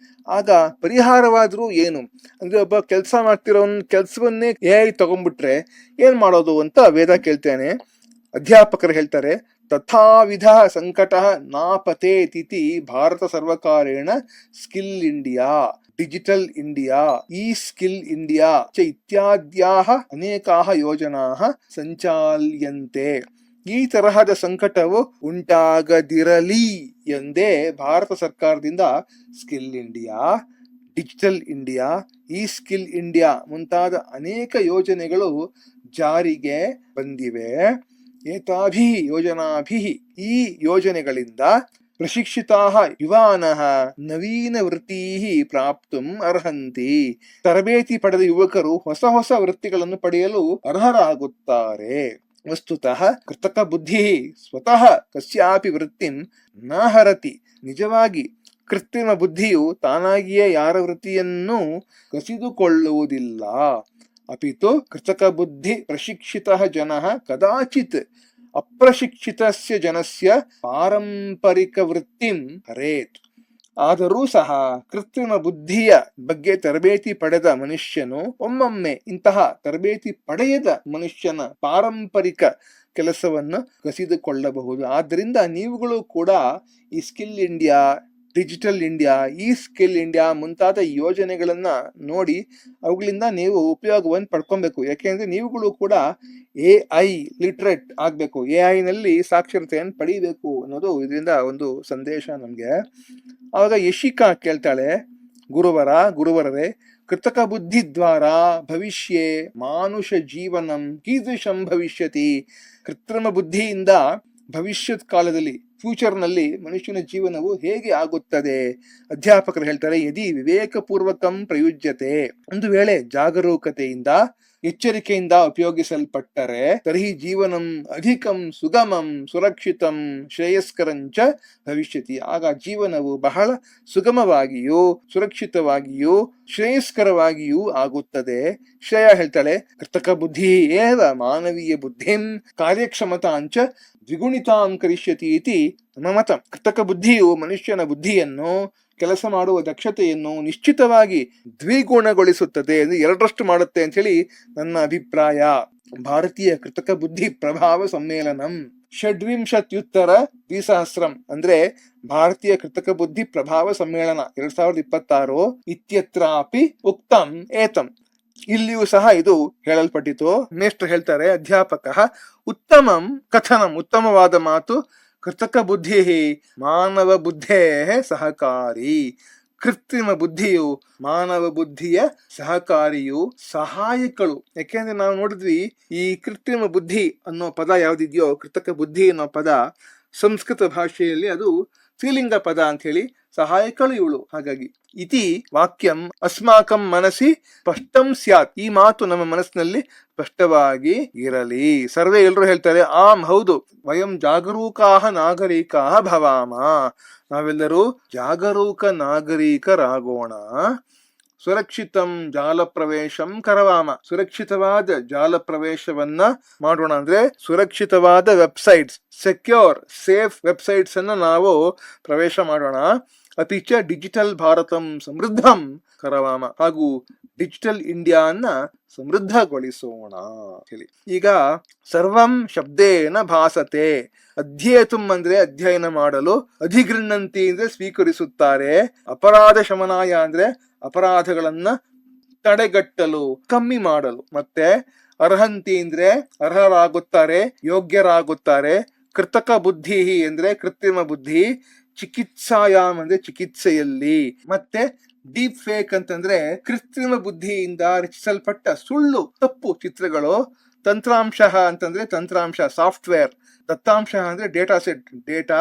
ಆಗ ಪರಿಹಾರವಾದ್ರೂ ಏನು ಅಂದ್ರೆ, ಒಬ್ಬ ಕೆಲಸ ಮಾಡ್ತಿರೋನ್ ಕೆಲ್ಸವನ್ನೇ AI ತಗೊಂಡ್ಬಿಟ್ರೆ ಏನ್ ಮಾಡೋದು ಅಂತ ವೇದ ಕೇಳ್ತೇನೆ. ಅಧ್ಯಾಪಕರು ಹೇಳ್ತಾರೆ, ತಥಾವಿಧ ಸಂಕಟ ನಾಪತೇತಿ ಭಾರತ ಸರ್ವಕಾರೇಣ ಸ್ಕಿಲ್ ಇಂಡಿಯಾ, ಡಿಜಿಟಲ್ ಇಂಡಿಯಾ, ಈ ಸ್ಕಿಲ್ ಇಂಡಿಯಾ ಚ ಇತ್ಯಾದ್ಯಾಹ ಅನೇಕಾಹ ಯೋಜನಾಹ ಸಂಚಾಲ್ಯಂತೆ. ಈ ತರಹದ ಸಂಕಟವು ಉಂಟಾಗದಿರಲಿ ಎಂದೇ ಭಾರತ ಸರ್ಕಾರದಿಂದ ಸ್ಕಿಲ್ ಇಂಡಿಯಾ, ಡಿಜಿಟಲ್ ಇಂಡಿಯಾ, ಈ ಸ್ಕಿಲ್ ಇಂಡಿಯಾ ಮುಂತಾದ ಅನೇಕ ಯೋಜನೆಗಳು ಜಾರಿಗೆ ಬಂದಿವೆ. ಏತಾಭಿ ಯೋಜನಾಭಿ, ಈ ಯೋಜನೆಗಳಿಂದ ಪ್ರಶಿಕ್ಷಿತಾಃ ಯುವಾನಃ ನವೀನ ವೃತ್ತಿ ಪ್ರಾಪ್ತುಂ ಅರ್ಹಂತಿ, ತರಬೇತಿ ಪಡೆದ ಯುವಕರು ಹೊಸ ಹೊಸ ವೃತ್ತಿಗಳನ್ನು ಪಡೆಯಲು ಅರ್ಹರಾಗುತ್ತಾರೆ. ವಸ್ತುತಃ ಕೃತಕ ಬುದ್ಧಿ ಸ್ವತಃ ಕಸ್ಯಾಪಿ ವೃತ್ತಿಂ ನ ಹರತಿ, ನಿಜವಾಗಿ ಕೃತ್ರಿಮ ಬುದ್ಧಿಯು ತಾನಾಗಿಯೇ ಯಾರ ವೃತ್ತಿಯನ್ನು ಕಸಿದುಕೊಳ್ಳುವುದಿಲ್ಲ. ಅಪಿತು ಕೃತಕ ಬುದ್ಧಿ ಪ್ರಶಿಕ್ಷಿತಃ ಜನಃ ಕದಾಚಿತ್ ಅಪ್ರಶಿಕ್ಷಿತಸ್ಯ ಜನಸ್ಯ ಪಾರಂಪರಿಕ ವೃತ್ತಿಂ ಹರೇತ್. ಆದರೂ ಸಹ ಕೃತ್ರಿಮ ಬುದ್ಧಿಯ ಬಗ್ಗೆ ತರಬೇತಿ ಪಡೆದ ಮನುಷ್ಯನು ಒಮ್ಮೊಮ್ಮೆ ಇಂತಹ ತರಬೇತಿ ಪಡೆಯದ ಮನುಷ್ಯನ ಪಾರಂಪರಿಕ ಕೆಲಸವನ್ನು ಕಸಿದುಕೊಳ್ಳಬಹುದು. ಆದ್ದರಿಂದ ನೀವುಗಳು ಕೂಡ ಈ ಸ್ಕಿಲ್ ಇಂಡಿಯಾ, ಡಿಜಿಟಲ್ ಇಂಡಿಯಾ, ಈ ಸ್ಕಿಲ್ ಇಂಡಿಯಾ ಮುಂತಾದ ಯೋಜನೆಗಳನ್ನ ನೋಡಿ ಅವುಗಳಿಂದ ನೀವು ಉಪಯೋಗವನ್ನು ಪಡ್ಕೊಬೇಕು. ಯಾಕೆಂದ್ರೆ ನೀವುಗಳು ಕೂಡ AI ಲಿಟ್ರೇಟ್ ಆಗ್ಬೇಕು, AI ನಲ್ಲಿ ಸಾಕ್ಷರತೆಯನ್ನು ಪಡಿಬೇಕು ಅನ್ನೋದು ಇದರಿಂದ ಒಂದು ಸಂದೇಶ ನಮ್ಗೆ. ಆವಾಗ ಯಶಿಕಾ ಕೇಳ್ತಾಳೆ, ಗುರುವರರೇ, ಕೃತಕ ಬುದ್ಧಿ ದ್ವಾರ ಭವಿಷ್ಯೆ ಮಾನುಷ ಜೀವನಂ ಕೀದೃಶಂ ಭವಿಷ್ಯತಿ. ಕೃತ್ರಿಮ ಬುದ್ಧಿಯಿಂದ ಭವಿಷ್ಯತ್ ಕಾಲದಲ್ಲಿ, ಫ್ಯೂಚರ್ ನಲ್ಲಿ ಮನುಷ್ಯನ ಜೀವನವು ಹೇಗೆ ಆಗುತ್ತದೆ? ಅಧ್ಯಾಪಕರು ಹೇಳ್ತಾರೆ, ಯದಿ ವಿವೇಕಪೂರ್ವಕಂ ಪ್ರಯುಜ್ಯತೆ, ಒಂದು ವೇಳೆ ಜಾಗರೂಕತೆಯಿಂದ ಎಚ್ಚರಿಕೆಯಿಂದ ಉಪಯೋಗಿಸಲ್ಪಟ್ಟರೆ, ತರ್ಹಿ ಜೀವನಂ ಅಧಿಕಂ ಸುಗಮಂ ಸುರಕ್ಷಿತಂ ಶ್ರೇಯಸ್ಕರಂಚ ಭವಿಷ್ಯತಿ, ಆಗ ಜೀವನವು ಬಹಳ ಸುಗಮವಾಗಿಯೂ ಸುರಕ್ಷಿತವಾಗಿಯೂ ಶ್ರೇಯಸ್ಕರವಾಗಿಯೂ ಆಗುತ್ತದೆ. ಶ್ರೇಯ ಹೇಳ್ತಾಳೆ, ಕೃತಕ ಬುದ್ಧಿ ಏವ ಮಾನವೀಯ ಬುದ್ಧಿಂ ಕಾರ್ಯಕ್ಷಮತಾಂಚ ದ್ವಿಗುಣಿತಾಂ ಕರಿಷ್ಯತಿ ಇತಿ ನಮ್ಮ ಮತ. ಕೃತಕ ಬುದ್ಧಿಯು ಮನುಷ್ಯನ ಬುದ್ಧಿಯನ್ನು, ಕೆಲಸ ಮಾಡುವ ದಕ್ಷತೆಯನ್ನು ನಿಶ್ಚಿತವಾಗಿ ದ್ವಿಗುಣಗೊಳಿಸುತ್ತದೆ, ಅಂದ್ರೆ 2ರಷ್ಟು ಮಾಡುತ್ತೆ ಅಂತ ಹೇಳಿ ನನ್ನ ಅಭಿಪ್ರಾಯ. ಭಾರತೀಯ ಕೃತಕ ಬುದ್ಧಿ ಪ್ರಭಾವ ಸಮ್ಮೇಳನಂ ಷಡ್ವಿಂಶತ್ಯುತ್ತರ ದ್ವಿಸಹಸ್ರಂ ಅಂದ್ರೆ ಭಾರತೀಯ ಕೃತಕ ಬುದ್ಧಿ ಪ್ರಭಾವ ಸಮ್ಮೇಳನ 2026 ಇತ್ಯತ್ರಾಪಿ ಉಕ್ತಂ ಏತಂ. ಇಲ್ಲಿಯೂ ಸಹ ಇದು ಹೇಳಲ್ಪಟ್ಟಿತು. ಮೇಷ್ಟ್ರು ಹೇಳ್ತಾರೆ, ಅಧ್ಯಾಪಕ ಉತ್ತಮಂ ಕಥನಂ, ಉತ್ತಮವಾದ ಮಾತು, ಕೃತಕ ಬುದ್ಧಿ ಮಾನವ ಬುದ್ಧೇ ಸಹಕಾರಿ. ಕೃತ್ರಿಮ ಬುದ್ಧಿಯು ಮಾನವ ಬುದ್ಧಿಯ ಸಹಕಾರಿಯು, ಸಹಾಯಕಳು. ಯಾಕೆಂದ್ರೆ ನಾವು ನೋಡಿದ್ವಿ, ಈ ಕೃತ್ರಿಮ ಬುದ್ಧಿ ಅನ್ನೋ ಪದ ಯಾವ್ದಿದೆಯೋ, ಕೃತಕ ಬುದ್ಧಿ ಅನ್ನೋ ಪದ ಸಂಸ್ಕೃತ ಭಾಷೆಯಲ್ಲಿ ಅದು ಸ್ತ್ರೀಲಿಂಗ ಪದ ಅಂತ ಹೇಳಿ, ಸಹಾಯಕಳು ಇವಳು. ಹಾಗಾಗಿ ಇತಿ ವಾಕ್ಯಂ ಅಸ್ಮಾಕಂ ಮನಸಿ ಸ್ಪಷ್ಟಂ ಸ್ಯಾತ್, ಈ ಮಾತು ನಮ್ಮ ಮನಸ್ಸಿನಲ್ಲಿ ಸ್ಪಷ್ಟವಾಗಿ ಇರಲಿ. ಸರ್ವೇ ಎಲ್ಲರೂ ಹೇಳ್ತಾರೆ, ಆಮ್ ಹೌದು, ವಯಂ ಜಾಗರೂಕಾಹ ನಾಗರಿಕಾಹ ಭವಾಮ, ನಾವೆಲ್ಲರೂ ಜಾಗರೂಕ ನಾಗರಿಕರಾಗೋಣ. ಸುರಕ್ಷಿತಂ ಜಾಲ ಪ್ರವೇಶಂ ಕರವಾಮ, ಸುರಕ್ಷಿತವಾದ ಜಾಲ ಪ್ರವೇಶವನ್ನ ಮಾಡೋಣ. ಅಂದ್ರೆ ಸುರಕ್ಷಿತವಾದ ವೆಬ್ಸೈಟ್ಸ್, ಸೆಕ್ಯೂರ್ ಸೇಫ್ ವೆಬ್ಸೈಟ್ಸ್ ಅನ್ನ ನಾವು ಪ್ರವೇಶ ಮಾಡೋಣ. ಅಪಿಚ ಡಿಜಿಟಲ್ ಭಾರತಂ ಸಮೃದ್ಧಂ ಕರವಾಮ, ಹಾಗೂ ಡಿಜಿಟಲ್ ಇಂಡಿಯಾ ಅನ್ನ ಸಮೃದ್ಧಗೊಳಿಸೋಣ ಹೇಳಿ. ಈಗ ಸರ್ವಂ ಶಬ್ದೇನ ಭಾಸತೆ, ಅಧ್ಯೇತುಂ ಅಂದ್ರೆ ಅಧ್ಯಯನ ಮಾಡಲು, ಅಧಿಗೃಹಂತಿ ಅಂದ್ರೆ ಸ್ವೀಕರಿಸುತ್ತಾರೆ, ಅಪರಾಧ ಶಮನಾಯ ಅಂದ್ರೆ ಅಪರಾಧಗಳನ್ನ ತಡೆಗಟ್ಟಲು, ಕಮ್ಮಿ ಮಾಡಲು, ಮತ್ತೆ ಅರ್ಹಂತಿ ಅಂದ್ರೆ ಅರ್ಹರಾಗುತ್ತಾರೆ, ಯೋಗ್ಯರಾಗುತ್ತಾರೆ, ಕೃತಕ ಬುದ್ಧಿ ಅಂದ್ರೆ ಕೃತ್ರಿಮ ಬುದ್ಧಿ, ಚಿಕಿತ್ಸಾಯಾಮ್ ಅಂದ್ರೆ ಚಿಕಿತ್ಸೆಯಲ್ಲಿ, ಮತ್ತೆ ಡೀಪ್ ಫೇಕ್ ಅಂತಂದ್ರೆ ಕೃತ್ರಿಮ ಬುದ್ಧಿಯಿಂದ ರಚಿಸಲ್ಪಟ್ಟ ಸುಳ್ಳು ತಪ್ಪು ಚಿತ್ರಗಳು, ತಂತ್ರಾಂಶ ಅಂತಂದ್ರೆ ತಂತ್ರಾಂಶ ಸಾಫ್ಟ್ವೇರ್, ದತ್ತಾಂಶ ಅಂದ್ರೆ ಡೇಟಾ ಸೆಟ್ ಡೇಟಾ,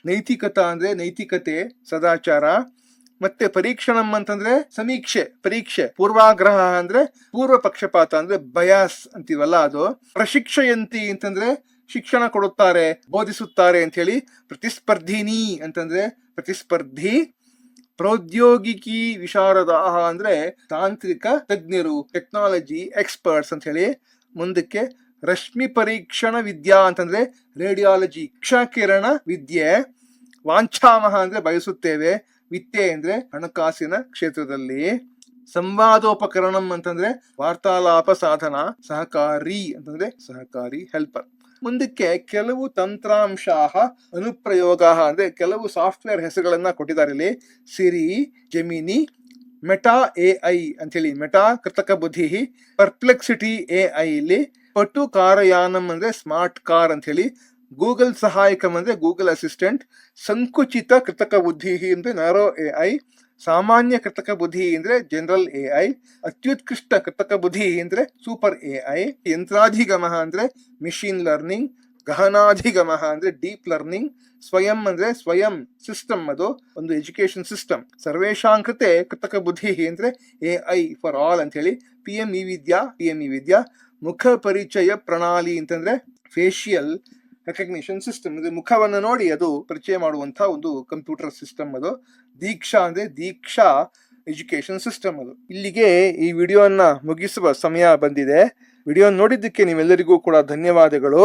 ನೈತಿಕತಾ ಅಂದ್ರೆ ನೈತಿಕತೆ ಸದಾಚಾರ, ಮತ್ತೆ ಪರೀಕ್ಷಣಂ ಅಂತಂದ್ರೆ ಸಮೀಕ್ಷೆ ಪರೀಕ್ಷೆ, ಪೂರ್ವಾಗ್ರಹ ಅಂದ್ರೆ ಪೂರ್ವ ಪಕ್ಷಪಾತ ಅಂದ್ರೆ ಬಯಾಸ್ ಅಂತೀವಲ್ಲ ಅದು, ಪ್ರಶಿಕ್ಷಯಂತಿ ಅಂತಂದ್ರೆ ಶಿಕ್ಷಣ ಕೊಡುತ್ತಾರೆ, ಬೋಧಿಸುತ್ತಾರೆ ಅಂತ ಹೇಳಿ, ಪ್ರತಿಸ್ಪರ್ಧಿನಿ ಅಂತಂದ್ರೆ ಪ್ರತಿಸ್ಪರ್ಧಿ, ಪ್ರೌದ್ಯೋಗಿಕಿ ವಿಶಾರದ ಅಂದ್ರೆ ತಾಂತ್ರಿಕ ತಜ್ಞರು, ಟೆಕ್ನಾಲಜಿ ಎಕ್ಸ್ಪರ್ಟ್ಸ್ ಅಂತ ಹೇಳಿ. ಮುಂದಕ್ಕೆ ರಶ್ಮಿ ಪರೀಕ್ಷಣ ವಿದ್ಯಾ ಅಂತಂದ್ರೆ ರೇಡಿಯಾಲಜಿ ಕ್ಷಕಿರಣ ವಿದ್ಯೆ, ವಾಂಛಾಮಹ ಅಂದ್ರೆ ಬಯಸುತ್ತೇವೆ, ವಿದ್ಯೆ ಅಂದ್ರೆ ಹಣಕಾಸಿನ ಕ್ಷೇತ್ರದಲ್ಲಿ, ಸಂವಾದೋಪಕರಣಂ ಅಂತಂದ್ರೆ ವಾರ್ತಾಲಾಪ ಸಾಧನ, ಸಹಕಾರಿ ಅಂತಂದ್ರೆ ಸಹಕಾರಿ ಹೆಲ್ಪರ್. ಮುಂದಕ್ಕೆ ಕೆಲವು ತಂತ್ರಾಂಶ ಅನುಪ್ರಯೋಗ ಅಂದ್ರೆ ಕೆಲವು ಸಾಫ್ಟ್ವೇರ್ ಹೆಸರುಗಳನ್ನ ಕೊಟ್ಟಿದ್ದಾರೆ ಇಲ್ಲಿ. ಸಿರಿ, ಜೆಮಿನಿ, ಮೆಟಾ ಎಐ ಅಂತ ಹೇಳಿ ಮೆಟಾ ಕೃತಕ ಬುದ್ಧಿ, ಪರ್ಪ್ಲೆಕ್ಸಿಟಿ ಎಐ ಇಲ್ಲಿ, ಪಟು ಕಾರಯಾನಂ ಅಂದ್ರೆ ಸ್ಮಾರ್ಟ್ ಕಾರ್ ಅಂತ ಹೇಳಿ, ಗೂಗಲ್ ಸಹಾಯಕಂ ಅಂದ್ರೆ ಗೂಗಲ್ ಅಸಿಸ್ಟೆಂಟ್, ಸಂಕುಚಿತ ಕೃತಕ ಬುದ್ಧಿ ಅಂದ್ರೆ ನ್ಯಾರೋ ಎಐ, ಸಾಮಾನ್ಯ ಕೃತಕ ಬುದ್ಧಿ ಅಂದ್ರೆ ಜನರಲ್ ಎಐ, ಅತ್ಯುತ್ಕೃಷ್ಟ ಕೃತಕ ಬುದ್ಧಿ ಅಂದ್ರೆ ಸೂಪರ್ ಎಐ, ಯಂತ್ರಾಧಿಗಮ ಅಂದ್ರೆ ಮಿಷಿನ್ ಲರ್ನಿಂಗ್, ಗಹನಾಧಿಗಮ ಅಂದ್ರೆ ಡೀಪ್ ಲರ್ನಿಂಗ್, ಸ್ವಯಂ ಅಂದ್ರೆ ಸ್ವಯಂ ಸಿಸ್ಟಮ್, ಅದು ಒಂದು ಎಜುಕೇಶನ್ ಸಿಸ್ಟಮ್, ಸರ್ವೇಶಾಂ ಕೃತೆ ಕೃತಕ ಬುದ್ಧಿ ಅಂದ್ರೆ ಎಐ ಫಾರ್ ಆಲ್ ಅಂತ ಹೇಳಿ, ಪಿಎಂಇ ವಿದ್ಯಾ, ಮುಖ ಪರಿಚಯ ಪ್ರಣಾಳಿ ಅಂತಂದ್ರೆ ಫೇಶಿಯಲ್ ರೆಕಗ್ನಿಷನ್ ಸಿಸ್ಟಮ್, ಅಂದ್ರೆ ಮುಖವನ್ನು ನೋಡಿ ಅದು ಪರಿಚಯ ಮಾಡುವಂತಹ ಒಂದು ಕಂಪ್ಯೂಟರ್ ಸಿಸ್ಟಮ್ ಅದು, ದೀಕ್ಷಾ ಅಂದ್ರೆ ದೀಕ್ಷಾ ಎಜುಕೇಶನ್ ಸಿಸ್ಟಮ್ ಅದು. ಇಲ್ಲಿಗೆ ಈ ವಿಡಿಯೋನ ಮುಗಿಸುವ ಸಮಯ ಬಂದಿದೆ. ವಿಡಿಯೋ ನೋಡಿದ್ದಕ್ಕೆ ನೀವೆಲ್ಲರಿಗೂ ಕೂಡ ಧನ್ಯವಾದಗಳು.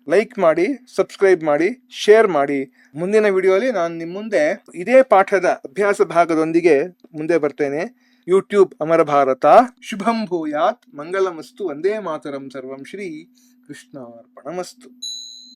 ಲೈಕ್ ಮಾಡಿ, ಸಬ್ಸ್ಕ್ರೈಬ್ ಮಾಡಿ, ಶೇರ್ ಮಾಡಿ. ಮುಂದಿನ ವಿಡಿಯೋಲಿ ನಾನು ನಿಮ್ಮ ಮುಂದೆ ಇದೇ ಪಾಠದ ಅಭ್ಯಾಸ ಭಾಗದೊಂದಿಗೆ ಮುಂದೆ ಬರ್ತೇನೆ. ಯೂಟ್ಯೂಬ್ ಅಮರ ಭಾರತ. ಶುಭಂ ಭೂಯಾತ್, ಮಂಗಲಮಸ್ತು, ವಂದೇ ಮಾತರಂ, ಸರ್ವಂ ಶ್ರೀ ಕೃಷ್ಣಾರ್ಪಣಮಸ್ತು.